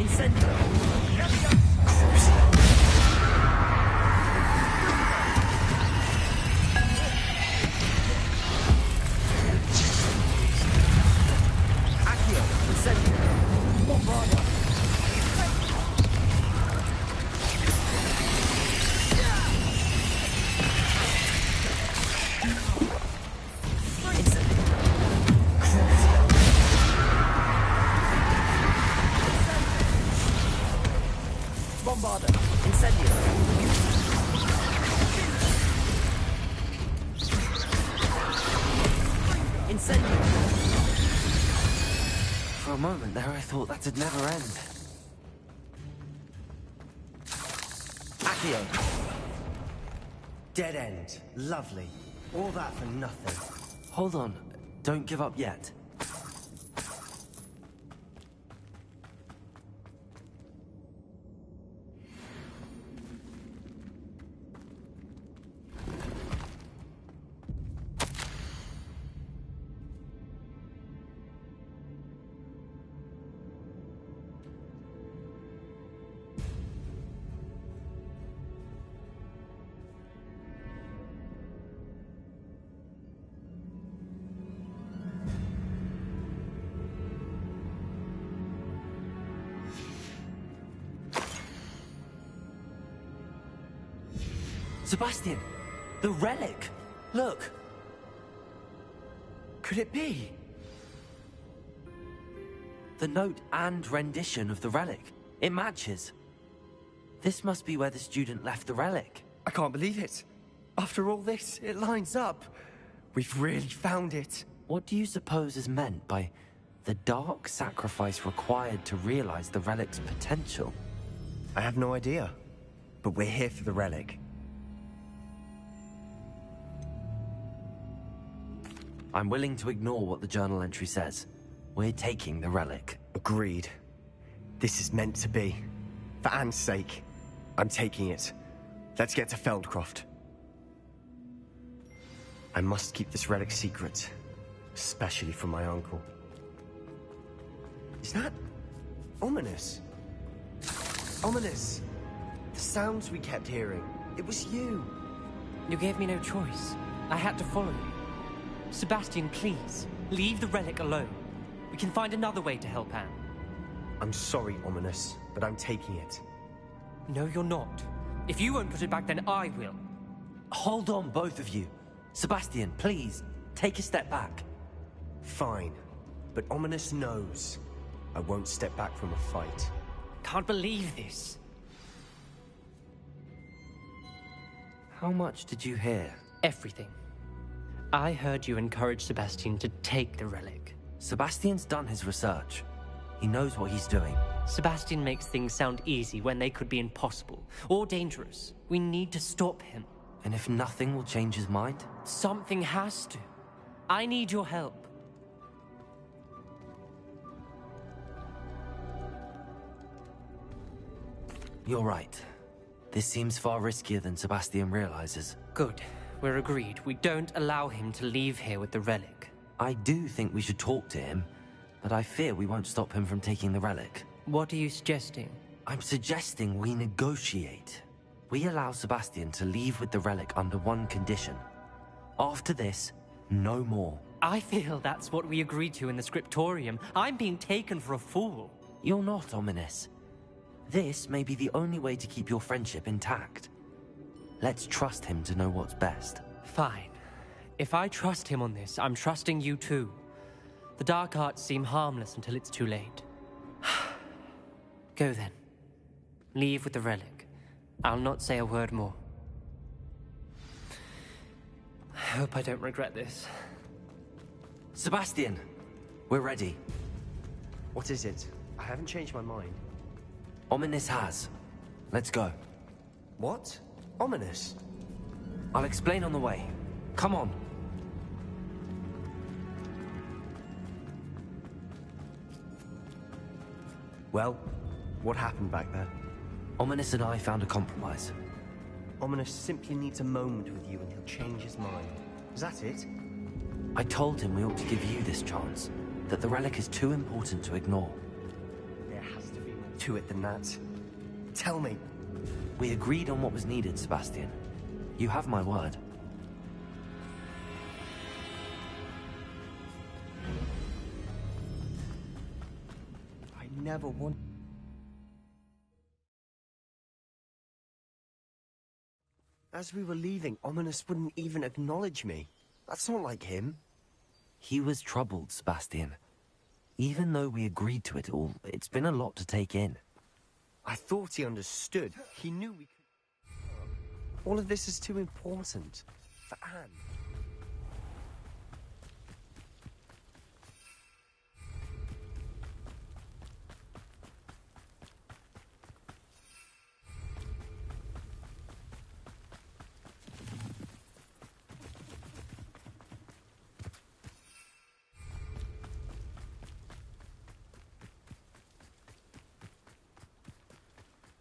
Incendio. Accio. Incendio. Bombarda. Bombarda. Incendio. Incendio. For a moment there, I thought that'd never end. Accio. Dead end. Lovely. All that for nothing. Hold on. Don't give up yet. Sebastian! The relic! Look! Could it be? The note and rendition of the relic. It matches. This must be where the student left the relic. I can't believe it. After all this, it lines up. We've really found it. What do you suppose is meant by the dark sacrifice required to realize the relic's potential? I have no idea. But we're here for the relic. I'm willing to ignore what the journal entry says. We're taking the relic. Agreed. This is meant to be. For Anne's sake, I'm taking it. Let's get to Feldcroft. I must keep this relic secret, especially from my uncle. Is that ominous? Ominous! The sounds we kept hearing. It was you. You gave me no choice. I had to follow you. Sebastian, please, leave the relic alone. We can find another way to help Anne. I'm sorry, Ominous, but I'm taking it. No, you're not. If you won't put it back, then I will. Hold on, both of you. Sebastian, please, take a step back. Fine, but Ominous knows I won't step back from a fight. Can't believe this. How much did you hear? Everything. I heard you encourage Sebastian to take the relic. Sebastian's done his research. He knows what he's doing. Sebastian makes things sound easy when they could be impossible or dangerous. We need to stop him. And if nothing will change his mind? Something has to. I need your help. You're right. This seems far riskier than Sebastian realizes. Good. We're agreed. We don't allow him to leave here with the relic. I do think we should talk to him, but I fear we won't stop him from taking the relic. What are you suggesting? I'm suggesting we negotiate. We allow Sebastian to leave with the relic under one condition. After this, no more. I feel that's what we agreed to in the scriptorium. I'm being taken for a fool. You're not, Ominous. This may be the only way to keep your friendship intact. Let's trust him to know what's best. Fine. If I trust him on this, I'm trusting you too. The dark arts seem harmless until it's too late. Go then. Leave with the relic. I'll not say a word more. I hope I don't regret this. Sebastian, we're ready. What is it? I haven't changed my mind. Ominous has. Let's go. What? Ominous? I'll explain on the way. Come on. Well, what happened back there? Ominous and I found a compromise. Ominous simply needs a moment with you and he'll change his mind. Is that it? I told him we ought to give you this chance, that the relic is too important to ignore. There has to be more to it than that. Tell me. We agreed on what was needed, Sebastian. You have my word. I never want... As we were leaving, Ominous wouldn't even acknowledge me. That's not like him. He was troubled, Sebastian. Even though we agreed to it all, it's been a lot to take in. I thought he understood. He knew we could... All of this is too important. For Anne.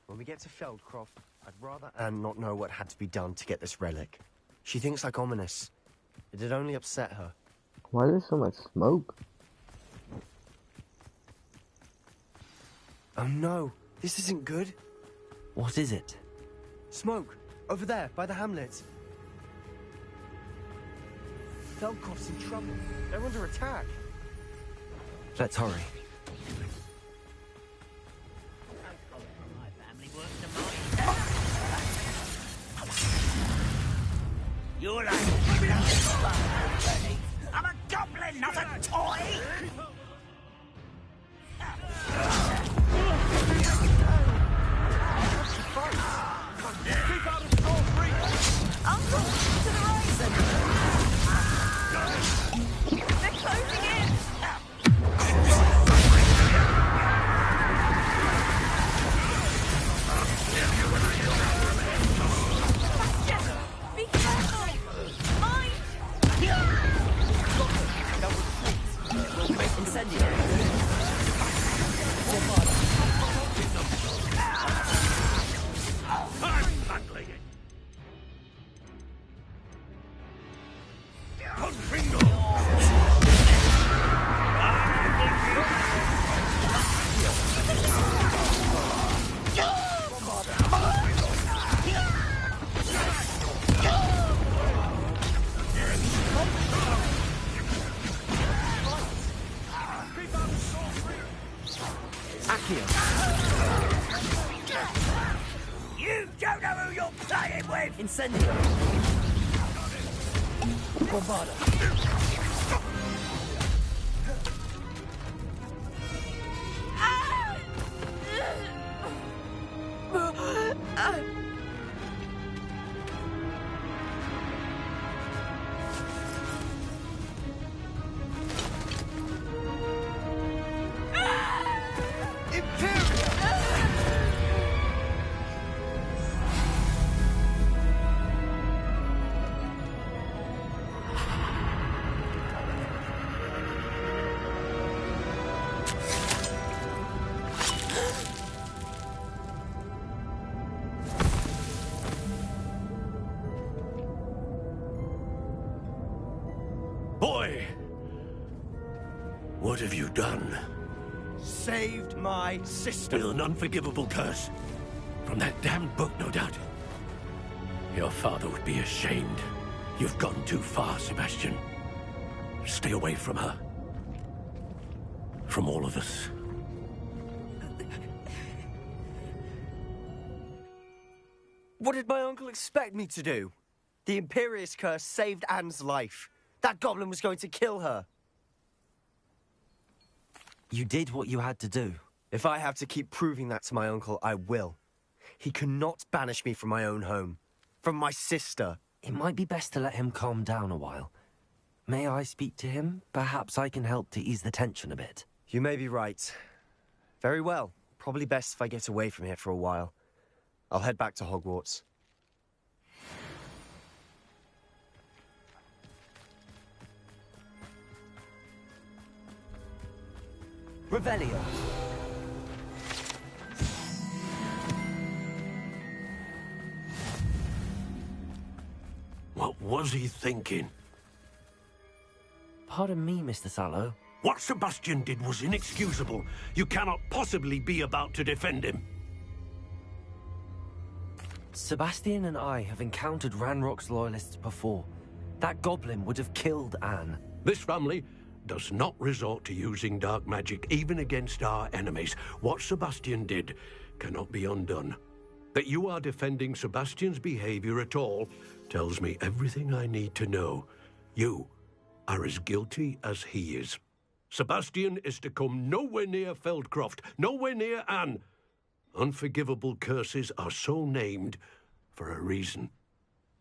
When we get to Feldcroft, I'd rather Anne not know what had to be done to get this relic. She thinks like Ominous. It'd only upset her. Why is there so much smoke? Oh no, this isn't good. What is it? Smoke, over there, by the hamlet. Feldcroft's in trouble. They're under attack. Let's hurry. You're like... I'm a goblin, not a toy! Keep out of Storm's reach! Uncle, to the horizon! They're closing in! Be careful! Mine! Incendiary. I'm handling it. You don't know who you're playing with! Incendiary. Bombarda. Boy! What have you done? Saved my sister. With an unforgivable curse. From that damned book, no doubt. Your father would be ashamed. You've gone too far, Sebastian. Stay away from her. From all of us. What did my uncle expect me to do? The Imperious curse saved Anne's life. That goblin was going to kill her. You did what you had to do. If I have to keep proving that to my uncle, I will. He cannot banish me from my own home. From my sister. It might be best to let him calm down a while. May I speak to him? Perhaps I can help to ease the tension a bit. You may be right. Very well. Probably best if I get away from here for a while. I'll head back to Hogwarts. Revelio. What was he thinking? Pardon me, Mr. Sallow. What Sebastian did was inexcusable. You cannot possibly be about to defend him. Sebastian and I have encountered Ranrock's loyalists before. That goblin would have killed Anne. This family does not resort to using dark magic, even against our enemies. What Sebastian did cannot be undone. That you are defending Sebastian's behavior at all tells me everything I need to know. You are as guilty as he is. Sebastian is to come nowhere near Feldcroft, nowhere near Anne. Unforgivable curses are so named for a reason.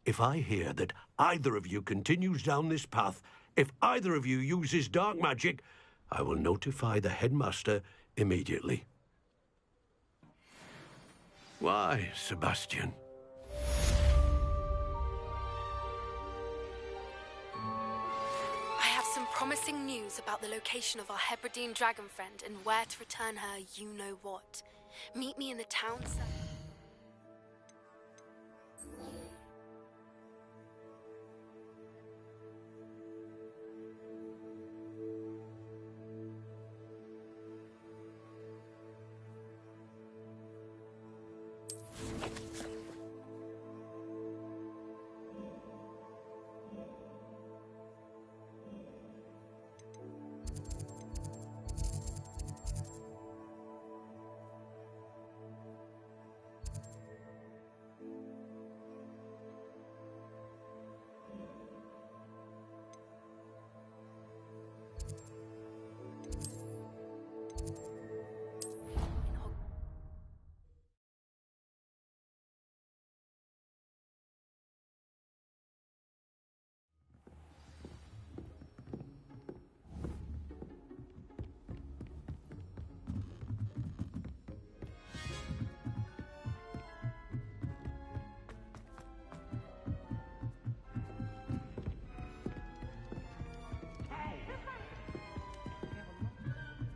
If I hear that either of you continues down this path, if either of you uses dark magic, I will notify the headmaster immediately. Why, Sebastian? I have some promising news about the location of our Hebridean dragon friend and where to return her you-know-what. Meet me in the town centre.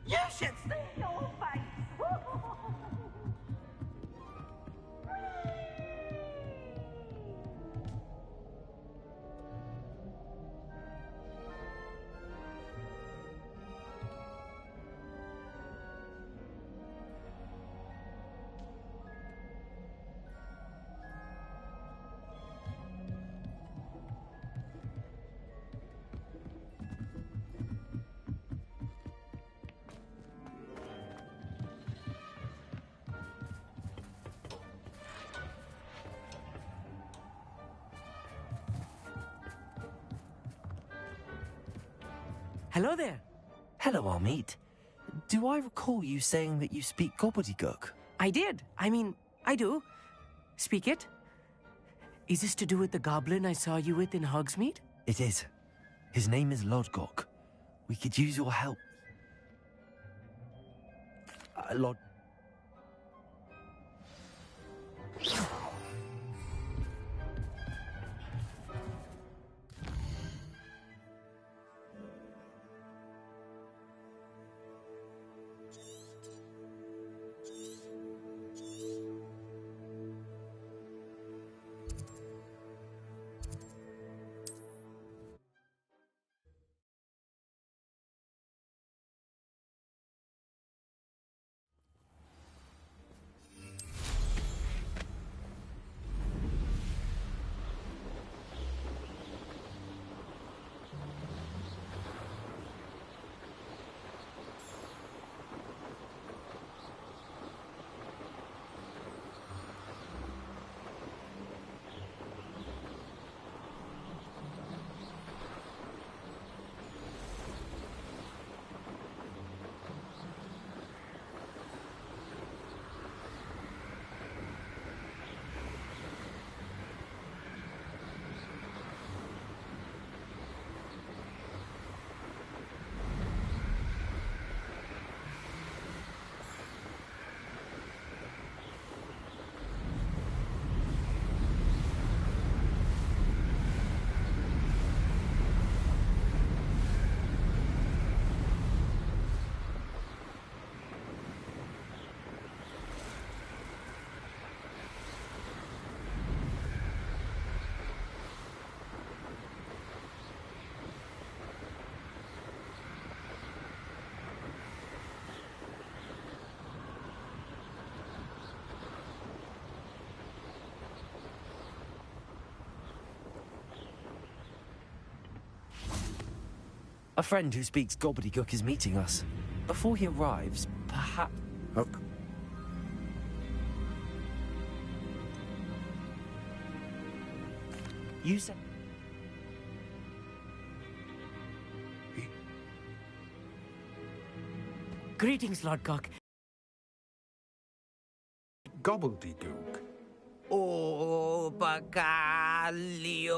You should see your face! Hello there. Hello, Armeet. Do I recall you saying that you speak gobbledygook? I did. I mean, I do. Speak it. Is this to do with the goblin I saw you with in Hogsmeade? It is. His name is Lodgok. We could use your help. Lod... A friend who speaks gobbledygook is meeting us. Before he arrives, perhaps... Look. You said... Greetings, Lord Cock. Gobbledygook. Oh, Bacalio.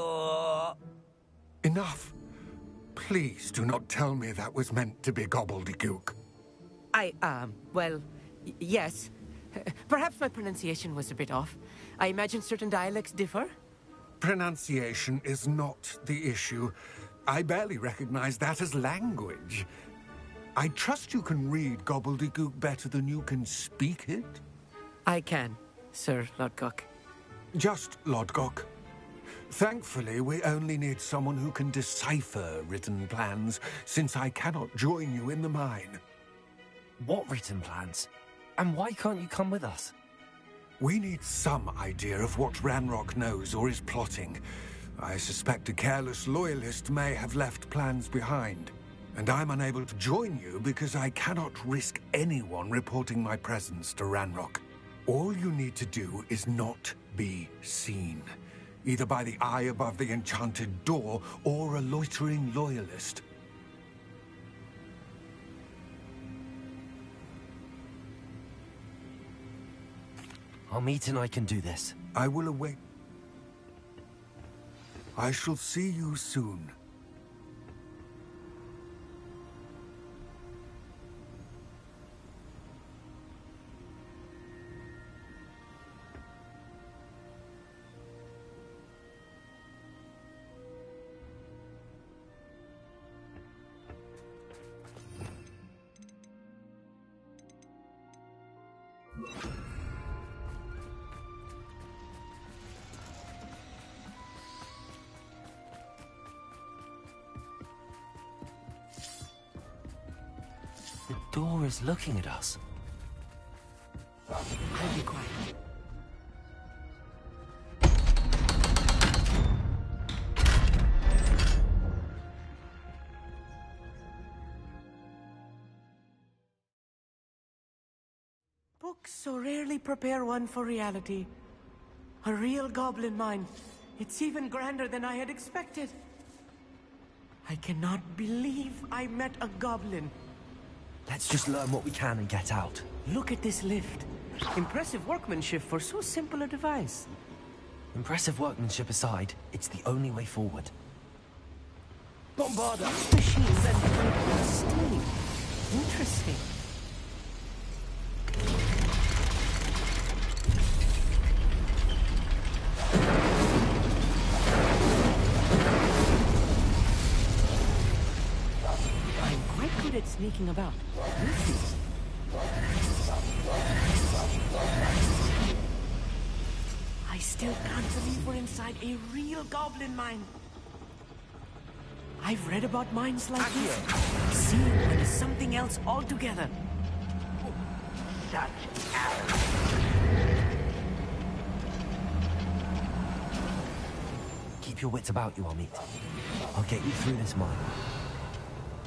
Enough. Please do not tell me that was meant to be gobbledygook. Well, yes. Perhaps my pronunciation was a bit off. I imagine certain dialects differ. Pronunciation is not the issue. I barely recognize that as language. I trust you can read gobbledygook better than you can speak it? I can, Sir Lodgok. Just Lodgok. Thankfully, we only need someone who can decipher written plans, since I cannot join you in the mine. What written plans? And why can't you come with us? We need some idea of what Ranrock knows or is plotting. I suspect a careless loyalist may have left plans behind. And I'm unable to join you because I cannot risk anyone reporting my presence to Ranrock. All you need to do is not be seen, either by the eye above the enchanted door or a loitering loyalist. Amit and I can do this. I will await. I shall see you soon. The door is looking at us. I'll be quiet. Books so rarely prepare one for reality. A real goblin mine. It's even grander than I had expected. I cannot believe I met a goblin. Let's just learn what we can and get out. Look at this lift. Impressive workmanship for so simple a device. Impressive workmanship aside, it's the only way forward. Bombarda! Machines and steam. Interesting. I'm quite good at sneaking about. I still can't believe we're inside a real goblin mine. I've read about mines like this. Seeing one is something else altogether. Such Keep your wits about you, Amit. I'll get you through this mine.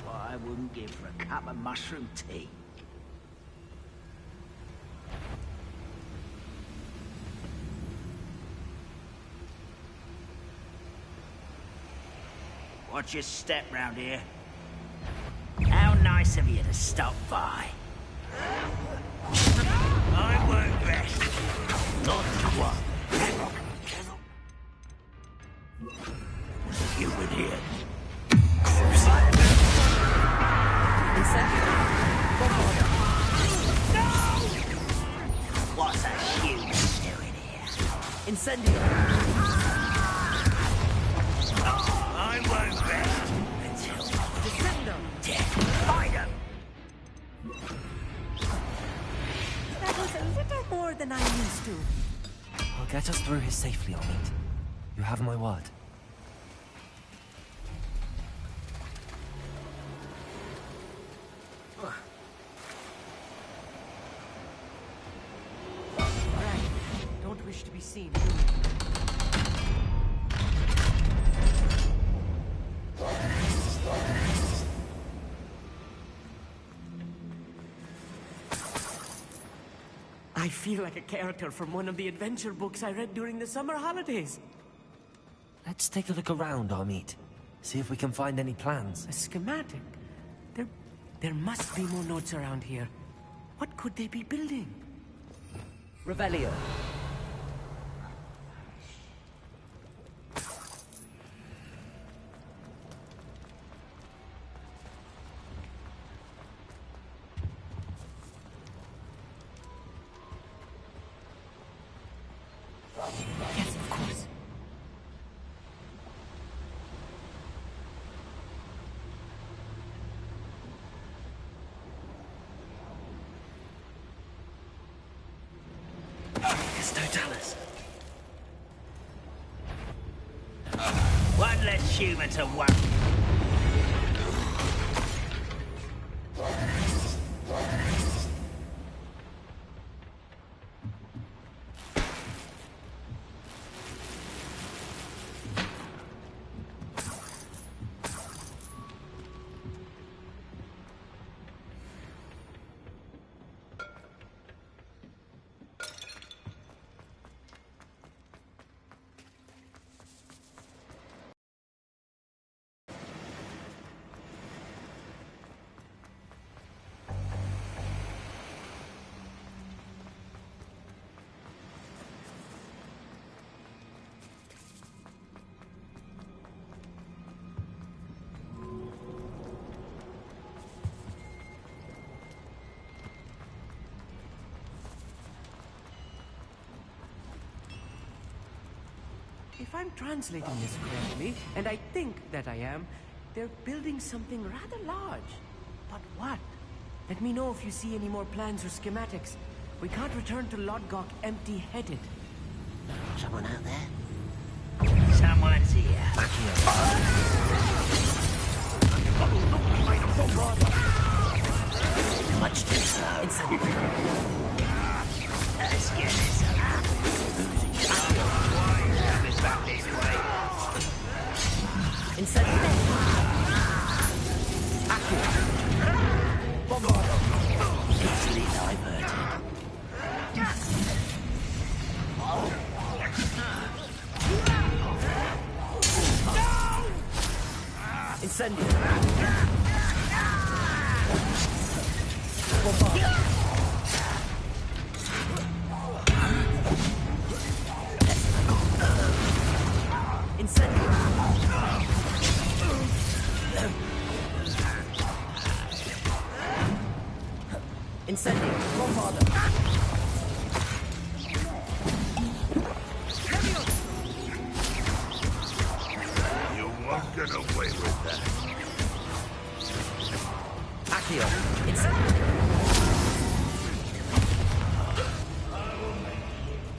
what I wouldn't give for a cup of mushroom tea. Watch your step round here. How nice of you to stop by. I won't rest. Not one. Human here. What's a huge doing here? Incendio. I won't rest until Descendo. death. Find him. That was a little more than I'm used to. I'll get us through here safely, Amit. You have my word. Right. Don't wish to be seen. I feel like a character from one of the adventure books I read during the summer holidays. Let's take a look around, Amit. See if we can find any plans. A schematic? There must be more notes around here. What could they be building? Revelio. Yes, of course. Totalis. One less human to worry. If I'm translating this correctly, and I think that I am, they're building something rather large. But what? Let me know if you see any more plans or schematics. We can't return to Lodgok empty-headed. Someone out there? Someone's here. Much too slow. Let's get this up. Coming back this way. Easily diverted. Incendio. Incendio. Bombarda. You won't get away with that. Accio. Incendio.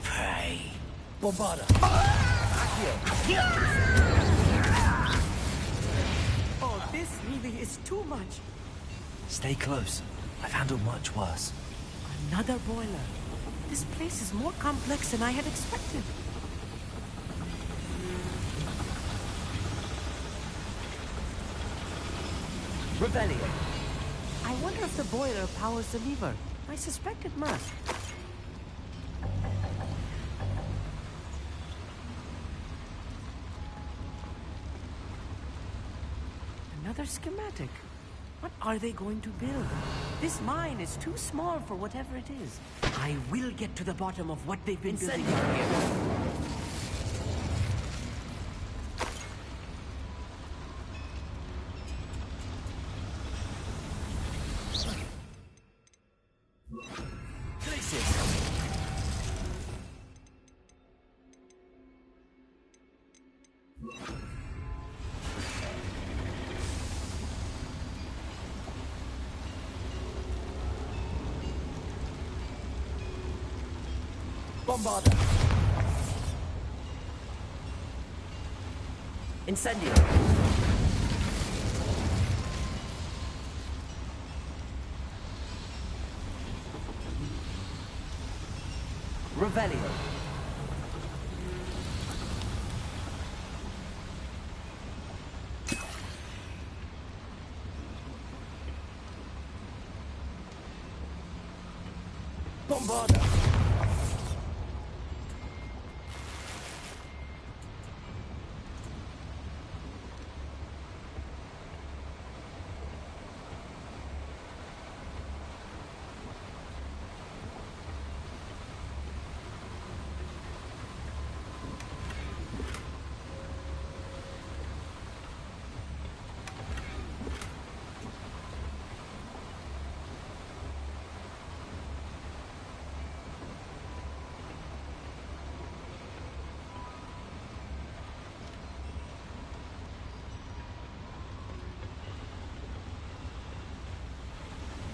Pray. Bombarda. Accio. Oh, this really is too much. Stay close. I've handled much worse. Another boiler. This place is more complex than I had expected. Revelio. I wonder if the boiler powers the lever. I suspect it must. Another schematic. What are they going to build? This mine is too small for whatever it is. I will get to the bottom of what they've been building out here. Bombarda. Incendio. Revelio. Bombarda.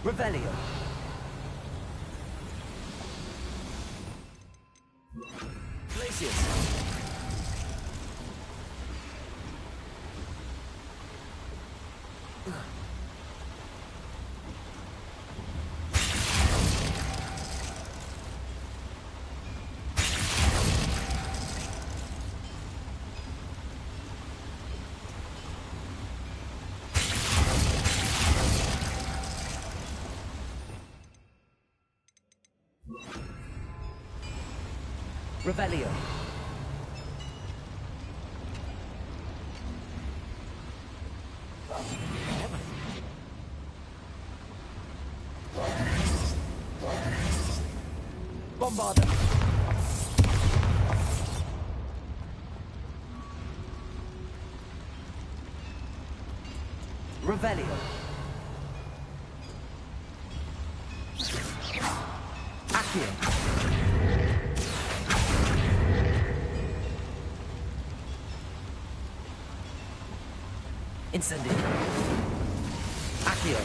Revelio. Glacius. Revelio. Bombarda. Revelio. Accio. Incendio. Accio.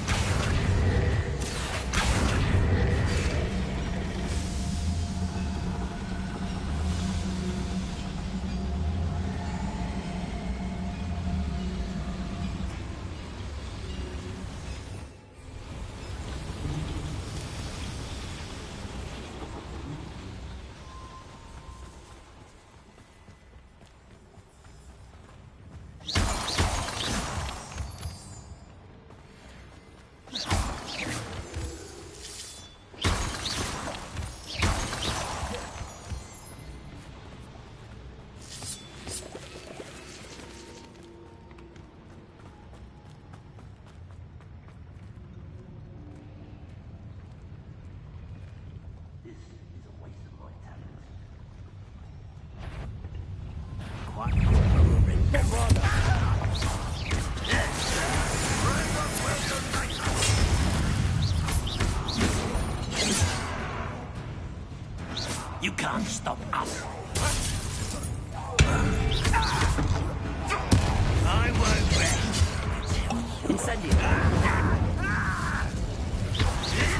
You can't stop us. I won't rest. Incendio.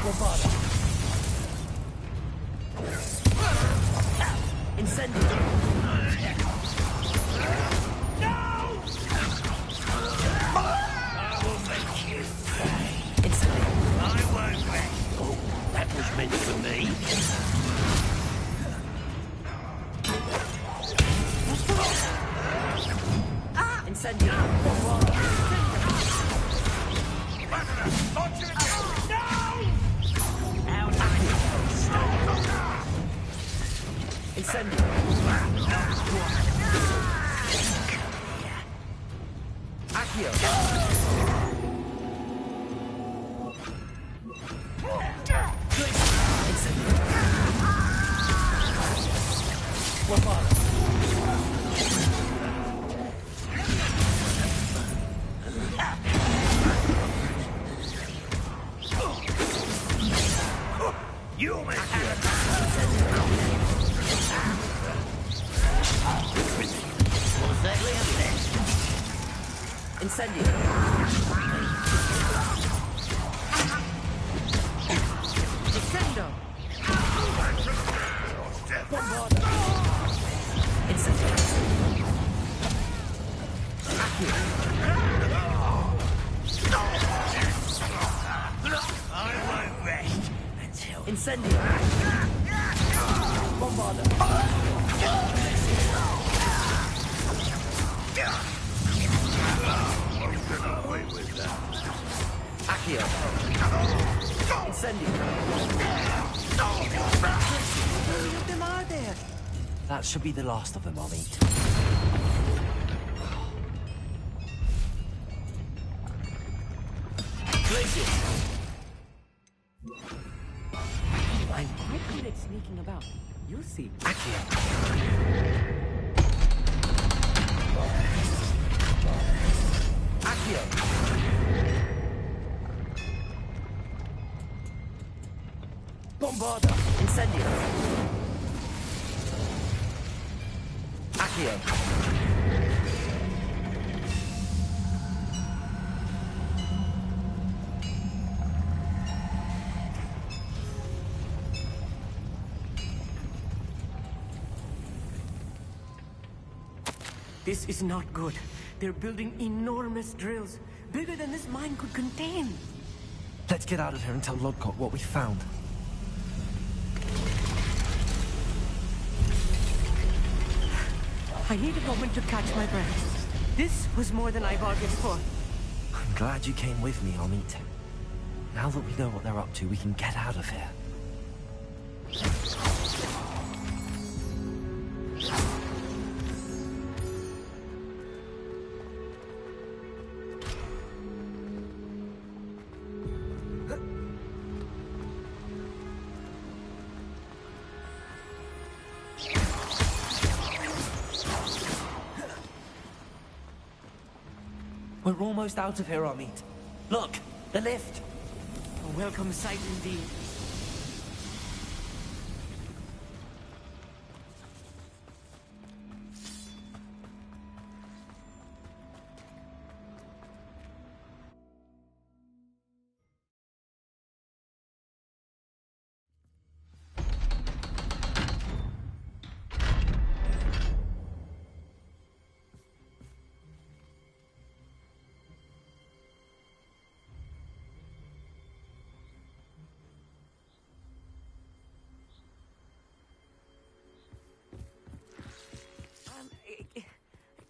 Bombarda. Incendio. I will make you pay. Incendio. I won't rest. Oh, that was meant for me. Incendio. Incendio. Accio. Incendio. Bombarda. You'll make Incendio. Descendo. Bombarda. Incendio. Accio. I won't rest until... Incendio. Bombarda. Accio. Incendio. How many of them are there? That should be the last of them I'll eat. Glacius. I'm quite good at sneaking about. You see. Accio. Accio. Bombarda. Incendio. Accio. This is not good. They're building enormous drills, bigger than this mine could contain. Let's get out of here and tell Lodgok what we found. I need a moment to catch my breath. This was more than I bargained for. I'm glad you came with me, Amit. Now that we know what they're up to, we can get out of here. We're almost out of here, Amit. Look, the lift. A welcome sight indeed.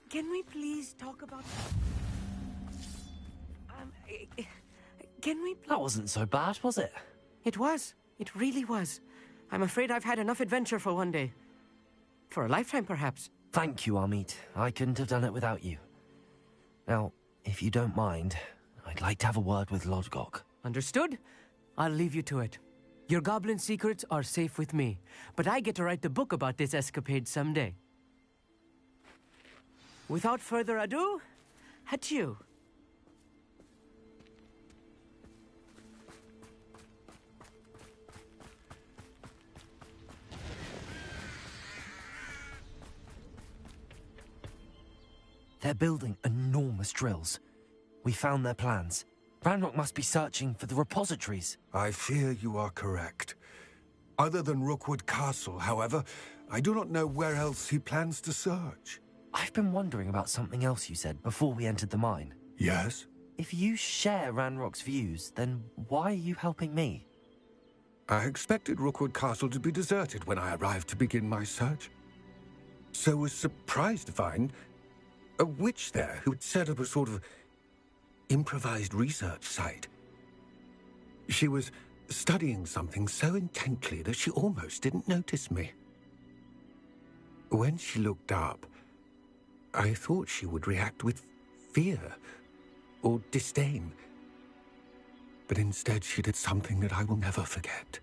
Can we please talk about... Can we... That wasn't so bad, was it? It was. It really was. I'm afraid I've had enough adventure for one day. For a lifetime, perhaps. Thank you, Amit. I couldn't have done it without you. Now, if you don't mind, I'd like to have a word with Lodgok. Understood? I'll leave you to it. Your goblin secrets are safe with me, but I get to write the book about this escapade someday. Without further ado, adieu. They're building enormous drills. We found their plans. Ranrock must be searching for the repositories. I fear you are correct. Other than Rookwood Castle, however, I do not know where else he plans to search. I've been wondering about something else you said before we entered the mine. Yes? If you share Ranrock's views, then why are you helping me? I expected Rookwood Castle to be deserted when I arrived to begin my search. So was surprised to find a witch there who had set up a sort of improvised research site. She was studying something so intently that she almost didn't notice me. When she looked up, I thought she would react with fear or disdain. But instead she did something that I will never forget.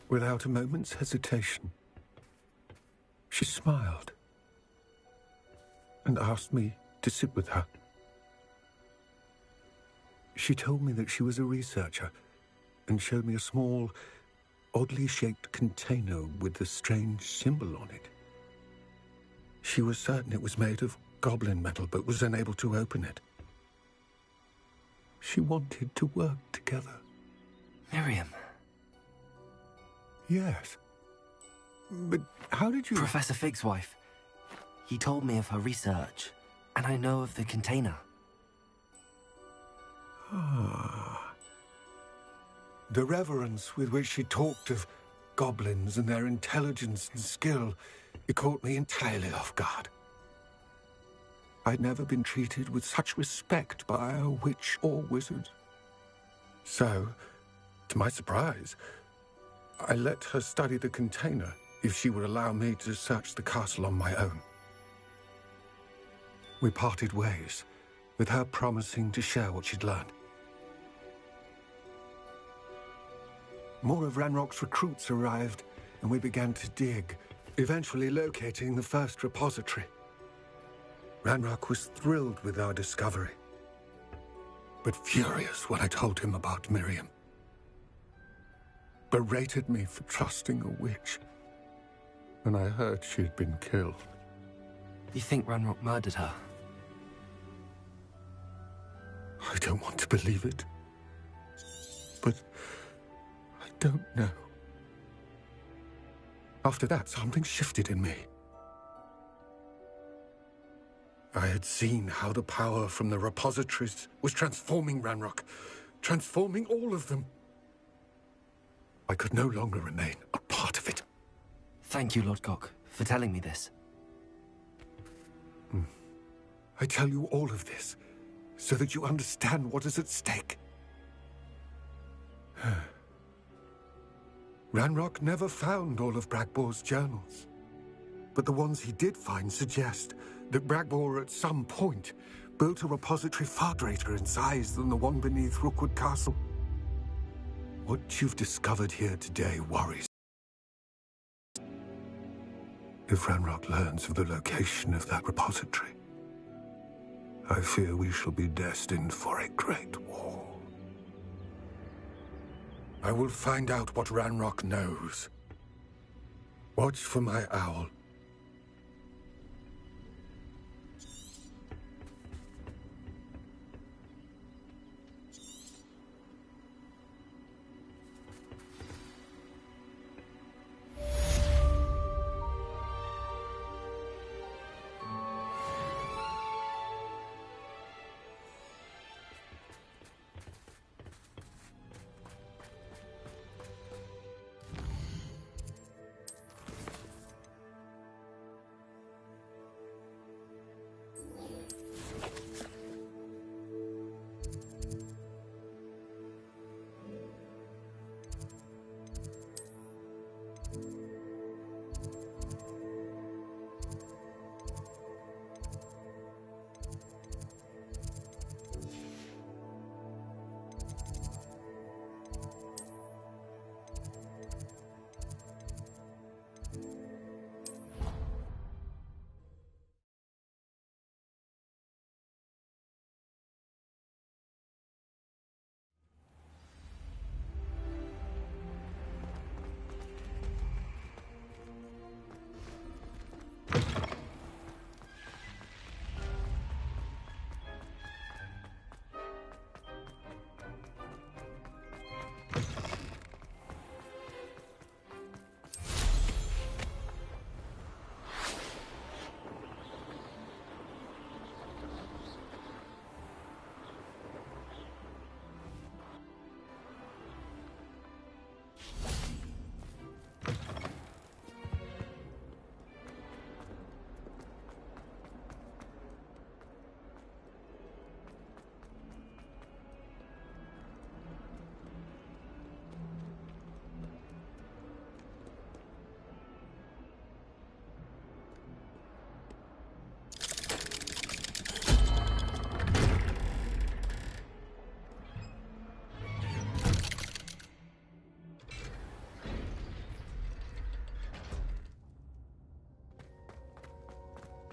Without a moment's hesitation, she smiled and asked me to sit with her. She told me that she was a researcher and showed me a small, oddly shaped container with a strange symbol on it. She was certain it was made of goblin metal, but was unable to open it. She wanted to work together. Miriam. Yes. But how did you... Professor Fig's wife. He told me of her research, and I know of the container. Ah. The reverence with which she talked of goblins and their intelligence and skill, it caught me entirely off guard. I'd never been treated with such respect by a witch or wizard. So, to my surprise, I let her study the container if she would allow me to search the castle on my own. We parted ways, with her promising to share what she'd learned. More of Ranrock's recruits arrived, and we began to dig, eventually locating the first repository. Ranrock was thrilled with our discovery, but furious when I told him about Miriam. Berated me for trusting a witch, and I heard she had been killed. You think Ranrock murdered her? I don't want to believe it, but I don't know. After that, something shifted in me. I had seen how the power from the repositories was transforming Ranrock, transforming all of them. I could no longer remain a part of it. Thank you, Lord Gok, for telling me this. I tell you all of this so that you understand what is at stake. Ranrock never found all of Bragbor's journals, but the ones he did find suggest that Bragbor at some point built a repository far greater in size than the one beneath Rookwood Castle. What you've discovered here today worries. If Ranrock learns of the location of that repository, I fear we shall be destined for a great war. I will find out what Ranrock knows. Watch for my owl.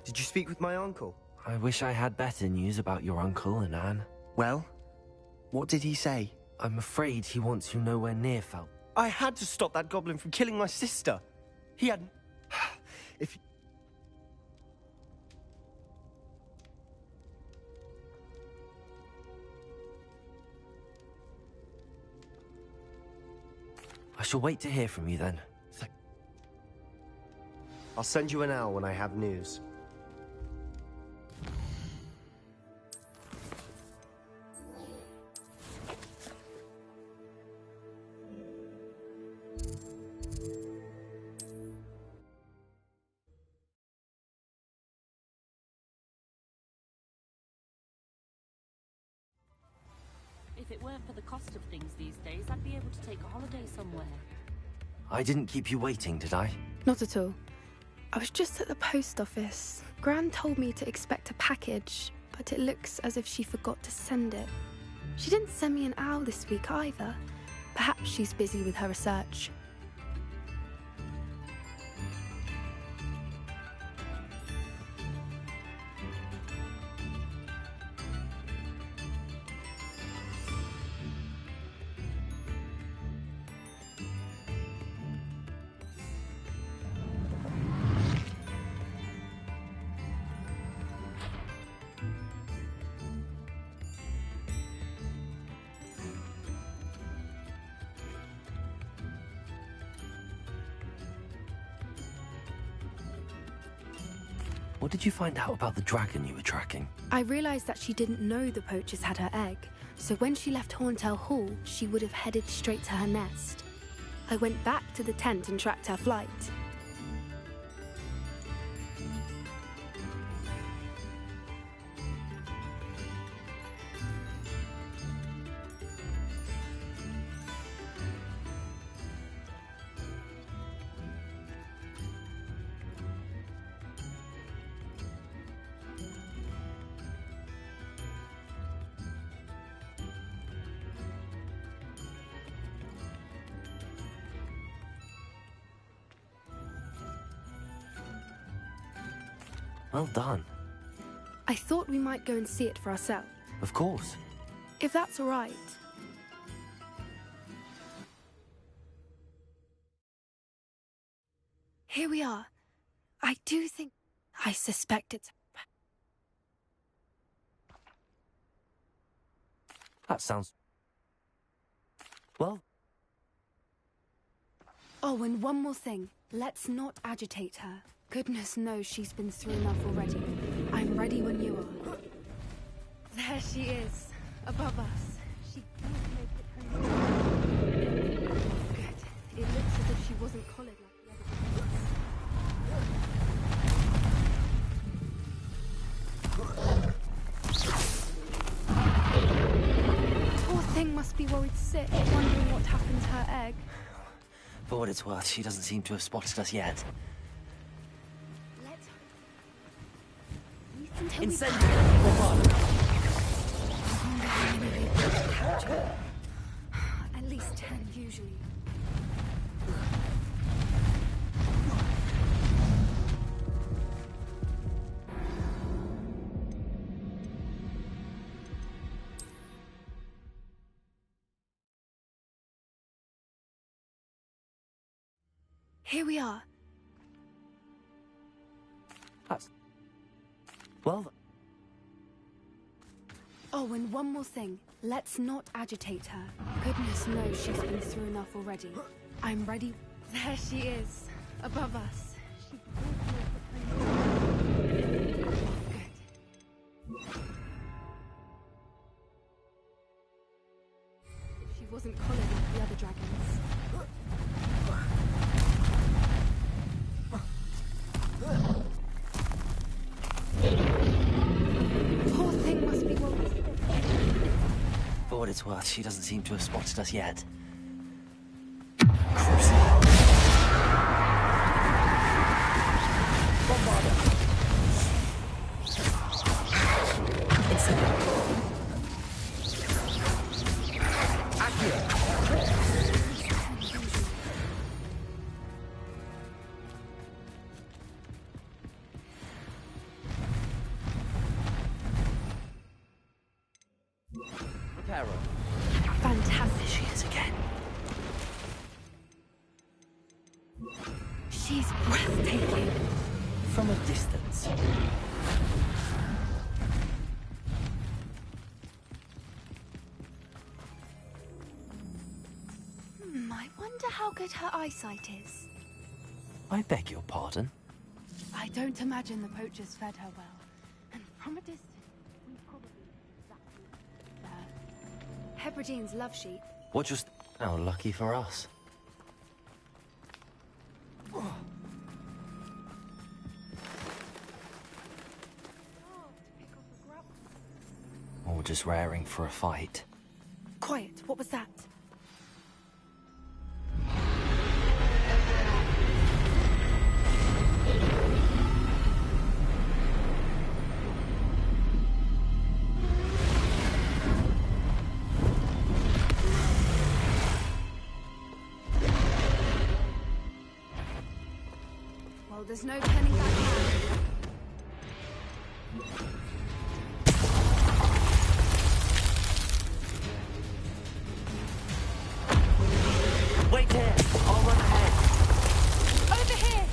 Did you speak with my uncle? I wish I had better news about your uncle and Anne. Well, what did he say? I'm afraid he wants you nowhere near Fel. I had to stop that goblin from killing my sister. He had... If... I shall wait to hear from you then. I'll send you an owl when I have news. If it weren't for the cost of things these days, I'd be able to take a holiday somewhere. I didn't keep you waiting, did I? Not at all. I was just at the post office. Gran told me to expect a package, but it looks as if she forgot to send it. She didn't send me an owl this week either. Perhaps she's busy with her research. What did you find out about the dragon you were tracking? I realized that she didn't know the poachers had her egg, so when she left Horntail Hall, she would have headed straight to her nest. I went back to the tent and tracked her flight. Well done. I thought we might go and see it for ourselves. Of course. If that's all right. Here we are. I do think... I suspect it's... That sounds... Well... Oh, and one more thing. Let's not agitate her. Goodness knows she's been through enough already. I'm ready when you are. There she is, above us. She can't make it home. Good. It looks as if she wasn't collared like the others. Poor thing must be worried sick, wondering what happened to her egg. For what it's worth, she doesn't seem to have spotted us yet. Incendiary! At least 10 usually. Here we are. That's... Well... Oh, and one more thing. Let's not agitate her. Goodness knows she's been through enough already. I'm ready. There she is, above us. She Good. If she wasn't collared like the other dragons. Poor thing must be worried. For what it's worth, she doesn't seem to have spotted us yet. Fantastic. She is again. She's breathtaking. From a distance. I wonder how good her eyesight is. I beg your pardon? I don't imagine the poachers fed her well. And from a distance, we probably Hebridean's love sheep. What just... How lucky for us. Or just raring for a fight. Quiet, what was that? Well, there's no turning back now. Wait here! I'll run ahead! Over here!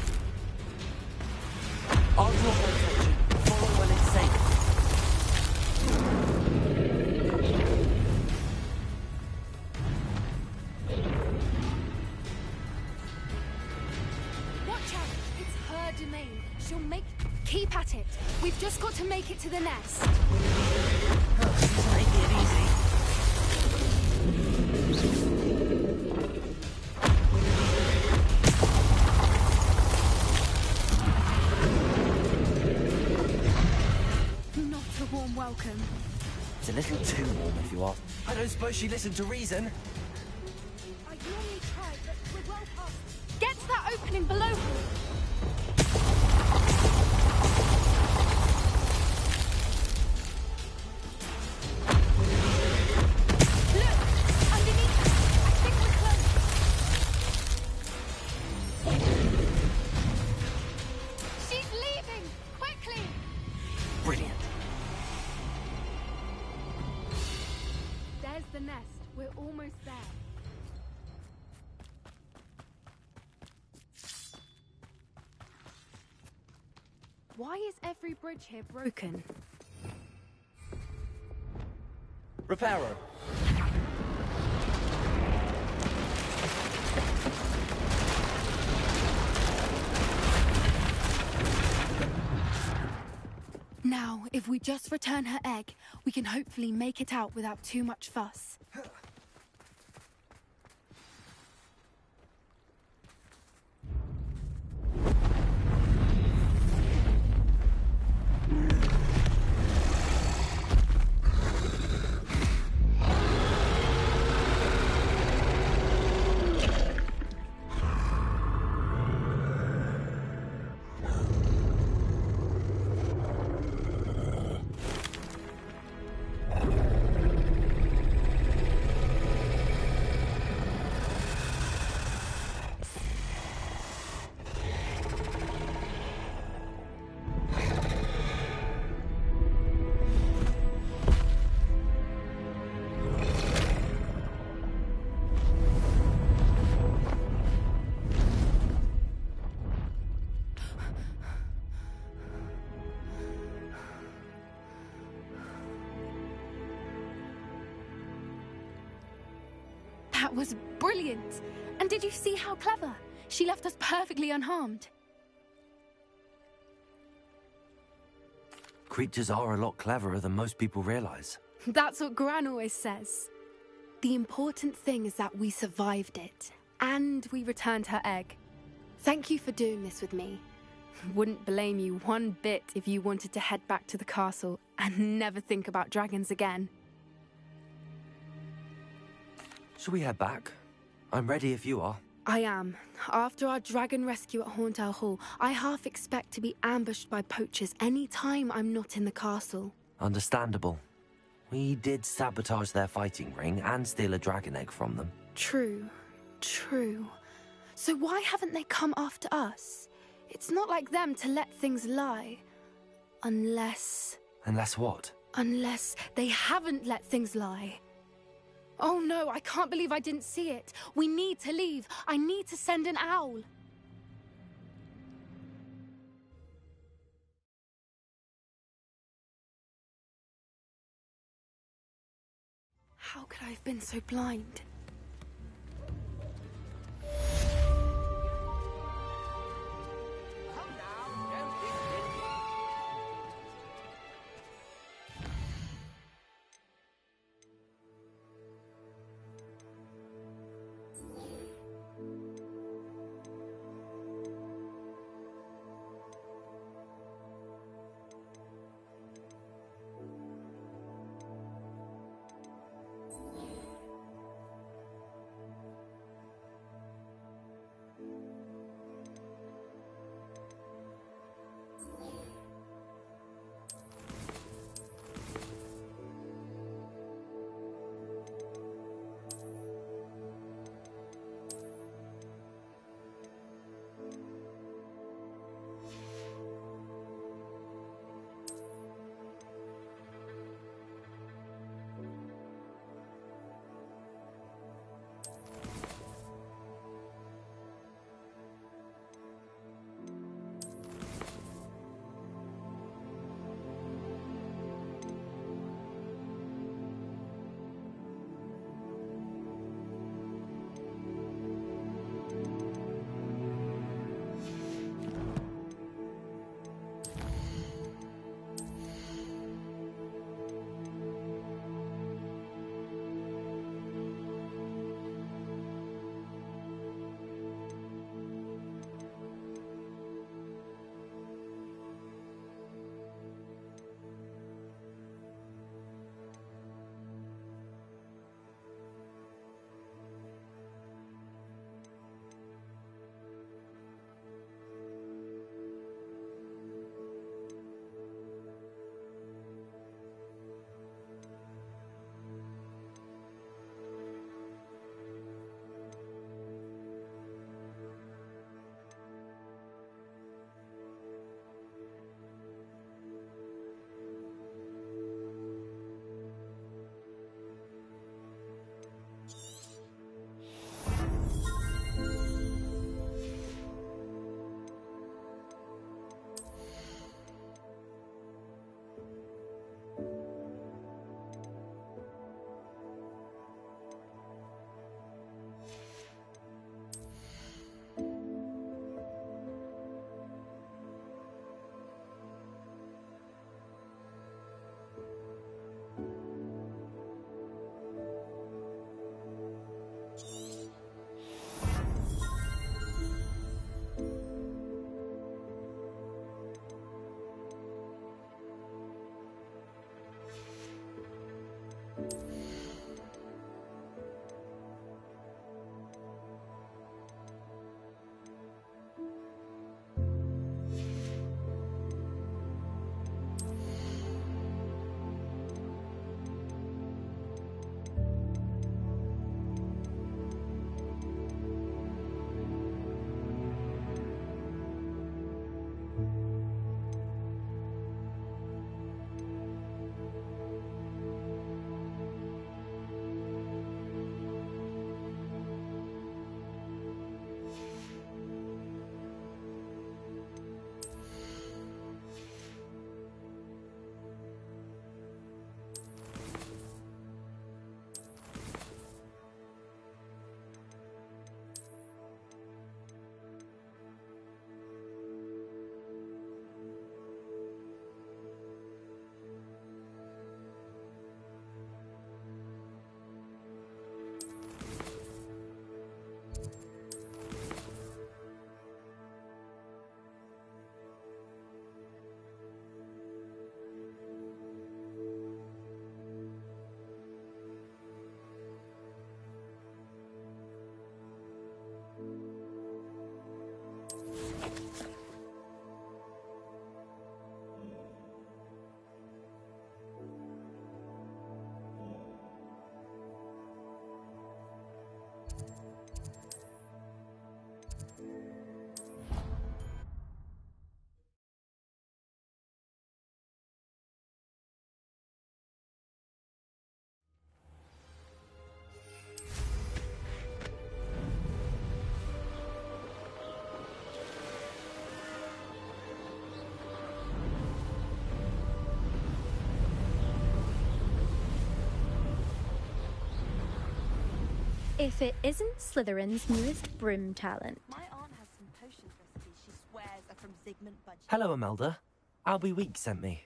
I'll draw my attention. Follow when it's safe. Watch out! It's her domain. She'll make... Keep at it. We've just got to make it to the nest. Take it easy. Not a warm welcome. It's a little too warm, if you ask. I don't suppose she listened to reason. I only tried, but we're well past. Get to that opening below him. Brilliant. There's the nest. We're almost there. Why is every bridge here broken? Reparo. Now, if we just return her egg, we can hopefully make it out without too much fuss. That was brilliant! And did you see how clever? She left us perfectly unharmed. Creatures are a lot cleverer than most people realize. That's what Gran always says. The important thing is that we survived it, and we returned her egg. Thank you for doing this with me. Wouldn't blame you one bit if you wanted to head back to the castle and never think about dragons again. Shall we head back? I'm ready if you are. I am. After our dragon rescue at Hauntow Hall, I half expect to be ambushed by poachers any time I'm not in the castle. Understandable. We did sabotage their fighting ring and steal a dragon egg from them. True. True. So why haven't they come after us? It's not like them to let things lie. Unless... Unless what? Unless they haven't let things lie. Oh no, I can't believe I didn't see it. We need to leave. I need to send an owl. How could I have been so blind? If it isn't Slytherin's newest broom talent. My aunt has some potion recipes she swears are from Zygmunt Budget. Hello, Imelda. Albie Week sent me.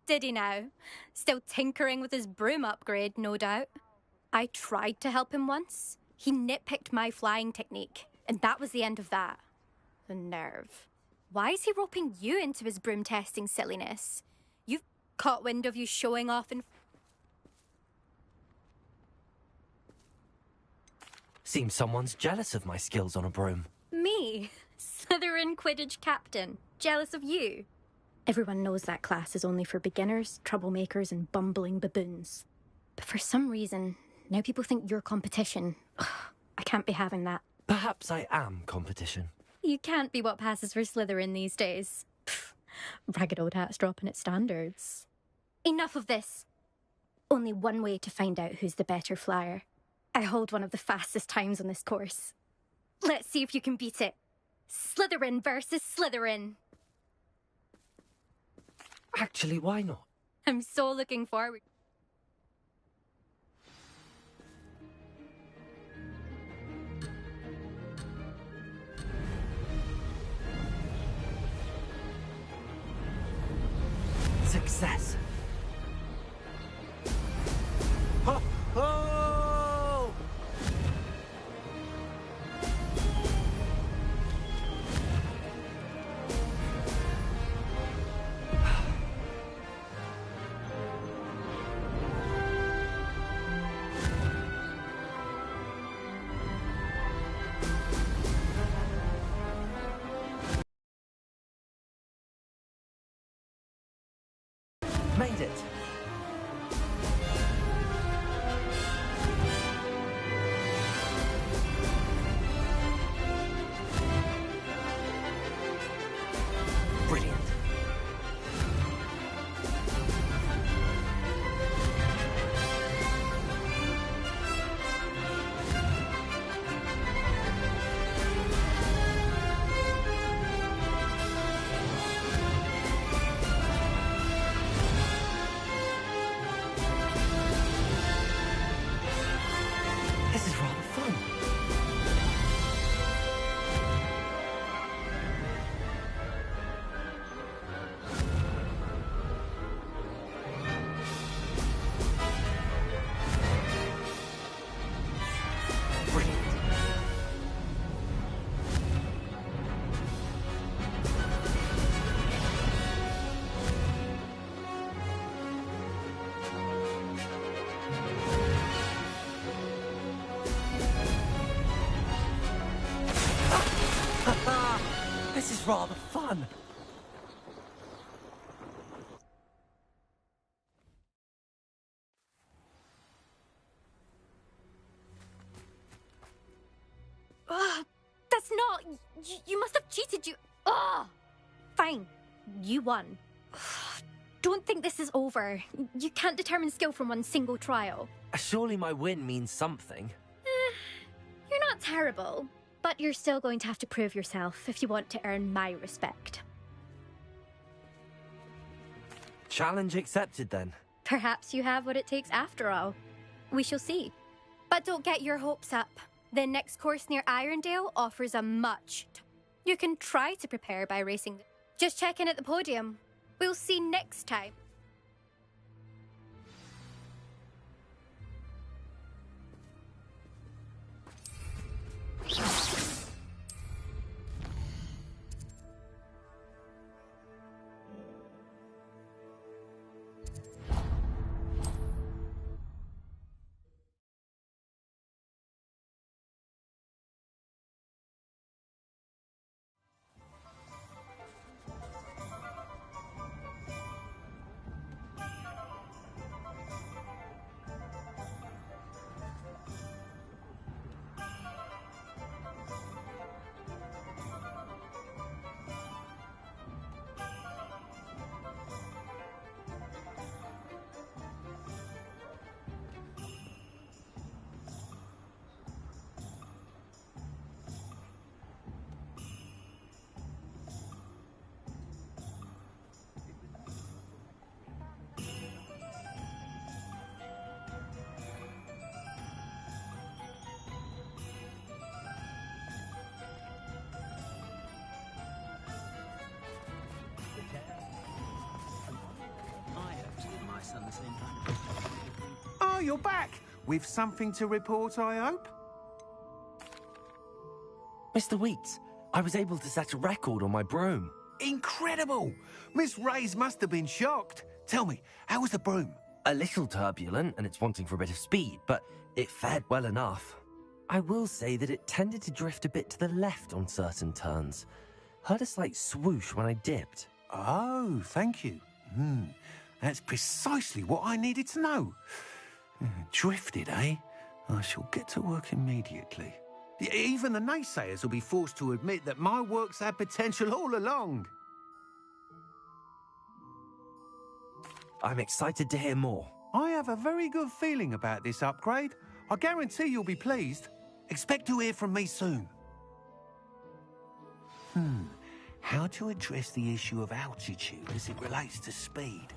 Did he now? Still tinkering with his broom upgrade, no doubt. I tried to help him once. He nitpicked my flying technique, and that was the end of that. The nerve. Why is he roping you into his broom testing silliness? You've caught wind of you showing off in... Seems someone's jealous of my skills on a broom. Me? Slytherin Quidditch captain. Jealous of you? Everyone knows that class is only for beginners, troublemakers, and bumbling baboons. But for some reason, now people think you're competition. Ugh, I can't be having that. Perhaps I am competition. You can't be what passes for Slytherin these days. Pfft, ragged old hat's dropping its standards. Enough of this. Only one way to find out who's the better flyer. I hold one of the fastest times on this course. Let's see if you can beat it. Slytherin versus Slytherin. Actually, why not? I'm so looking forward. Success. Ho, ho! Made it. Brilliant. This is rather fun. Brilliant. This is rather fun. That's not... You must have cheated, you... Ugh! Fine. You won. Don't think this is over. You can't determine skill from one single trial. Surely my win means something. You're not terrible, but you're still going to have to prove yourself if you want to earn my respect. Challenge accepted, then. Perhaps you have what it takes after all. We shall see. But don't get your hopes up. The next course near Irondale offers a much... You can try to prepare by racing... Just check in at the podium. We'll see next time. Oh, you're back! With something to report, I hope? Mr. Wheats, I was able to set a record on my broom. Incredible! Miss Reyes must have been shocked. Tell me, how was the broom? A little turbulent, and it's wanting for a bit of speed, but it fared well enough. I will say that it tended to drift a bit to the left on certain turns. Heard a slight swoosh when I dipped. Oh, thank you. That's precisely what I needed to know. Drifted, eh? I shall get to work immediately. Even the naysayers will be forced to admit that my work's had potential all along. I'm excited to hear more. I have a very good feeling about this upgrade. I guarantee you'll be pleased. Expect to hear from me soon. How to address the issue of altitude as it relates to speed?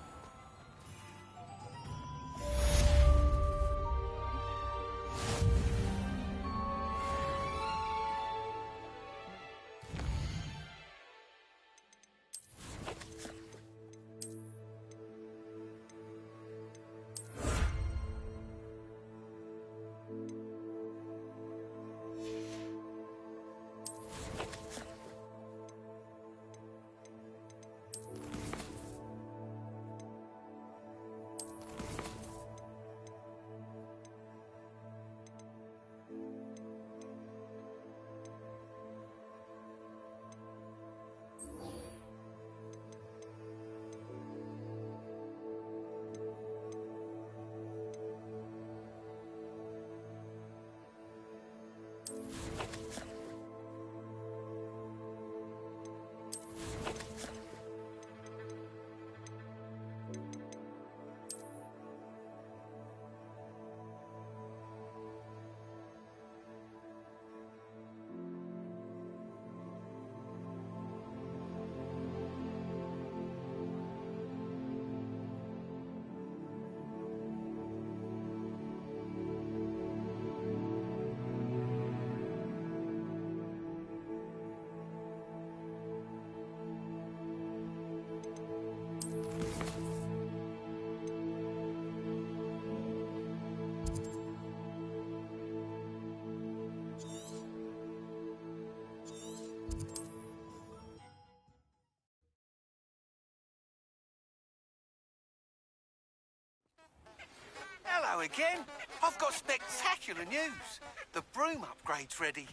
Hello again. I've got spectacular news. The broom upgrade's ready.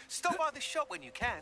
Stop by the shop when you can.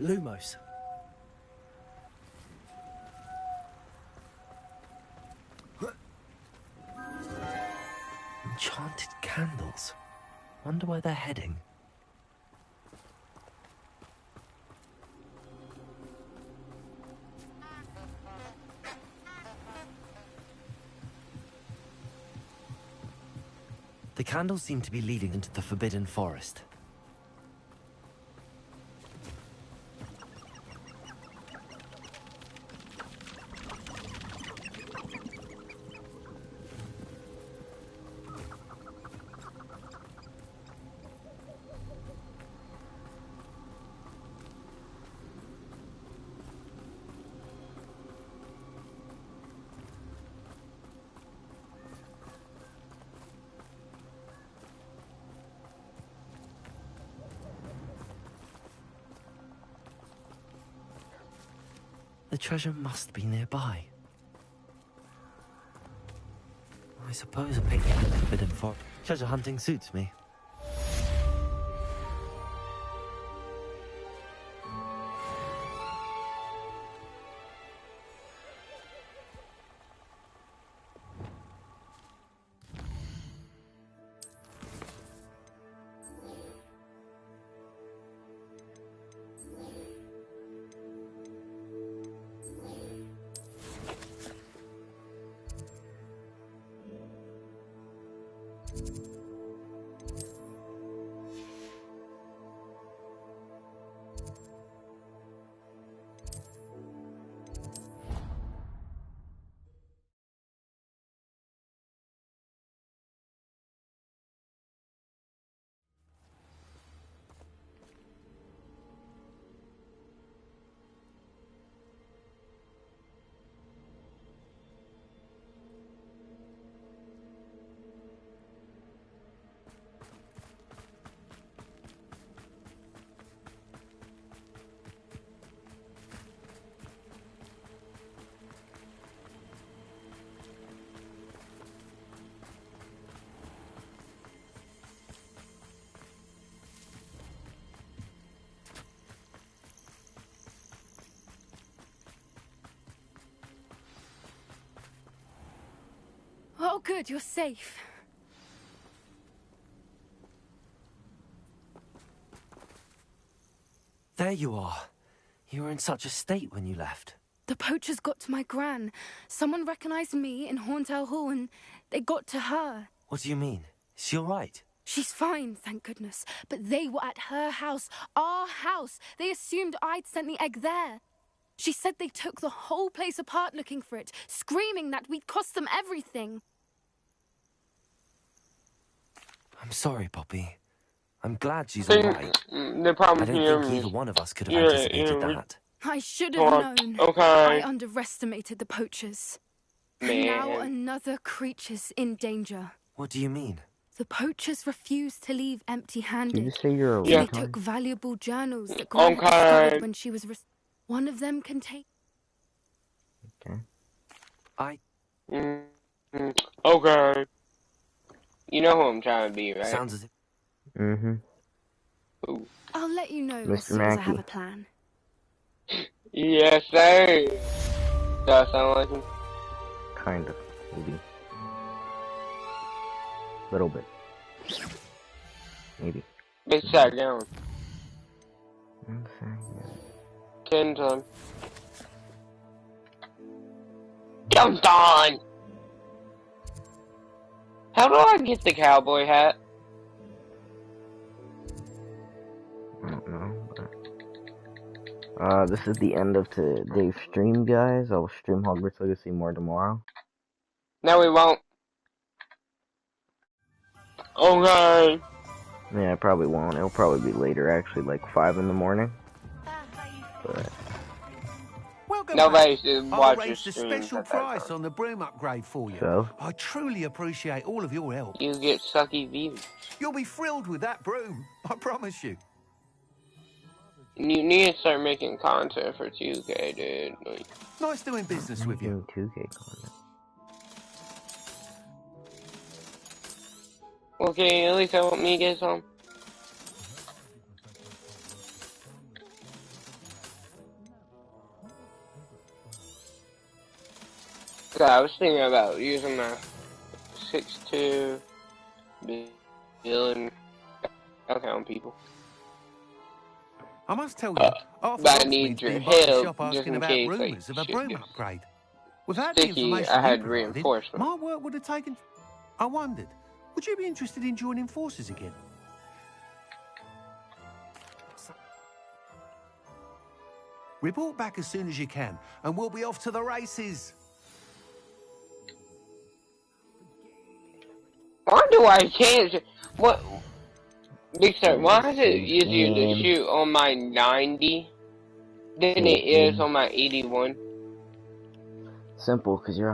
Lumos. Enchanted candles. Wonder where they're heading. The candles seem to be leading into the Forbidden Forest. The treasure must be nearby. I suppose a picnic in the forbidden forest. Treasure hunting suits me. Oh, good, you're safe. There you are. You were in such a state when you left. The poachers got to my gran. Someone recognized me in Horntail Hall and they got to her. What do you mean? Is she all right? She's fine, thank goodness. But they were at her house, our house. They assumed I'd sent the egg there. She said they took the whole place apart looking for it, screaming that we'd cost them everything. I'm sorry, Poppy. I'm glad she's all right. The problem I here don't think either is one of us could have anticipated that. I should have known. Okay. I underestimated the poachers. And Man. now another creature's in danger. What do you mean? The poachers refused to leave empty-handed. Did you say you're a They retard? took valuable journals that Gran had discovered when she was... One of them contained... Okay. Okay. You know who I'm trying to be, right? Sounds as if... Mm-hmm. Ooh. I'll let you know as Mr. soon as I Mackey. have a plan. Yes, sir. Does that sound like him? Kind of. Maybe. Little bit. Maybe. Big sat down. Okay. Kenton. Kenton! How do I get the cowboy hat? I don't know, but... this is the end of today's stream, guys. I'll stream Hogwarts Legacy more tomorrow. No, we won't. Okay. Yeah, I probably won't. It'll probably be later, actually, like 5 in the morning. But... Nobody should I'll watch your arrange the streams special at that price time. on the broom upgrade for you. So? I truly appreciate all of your help. You get sucky views. You'll be thrilled with that broom, I promise you. You need to start making content for 2K, dude. Like, Nice doing business with you. 2K content. okay, at least help me get some. So I was thinking about using my 6.2 billion account people. I must tell you, Arthur but I Goldsmith's need your been by the help shop just asking in about case, like, rumours of a shit broom gets upgrade. Without the sticky. information I had you provided, reinforcement. my work would have taken... I wondered, would you be interested in joining forces again? Report back as soon as you can, and we'll be off to the races. Why do I change? What? Big Sir, why is it easier to shoot on my 90 than it is on my 81? Simple, because you're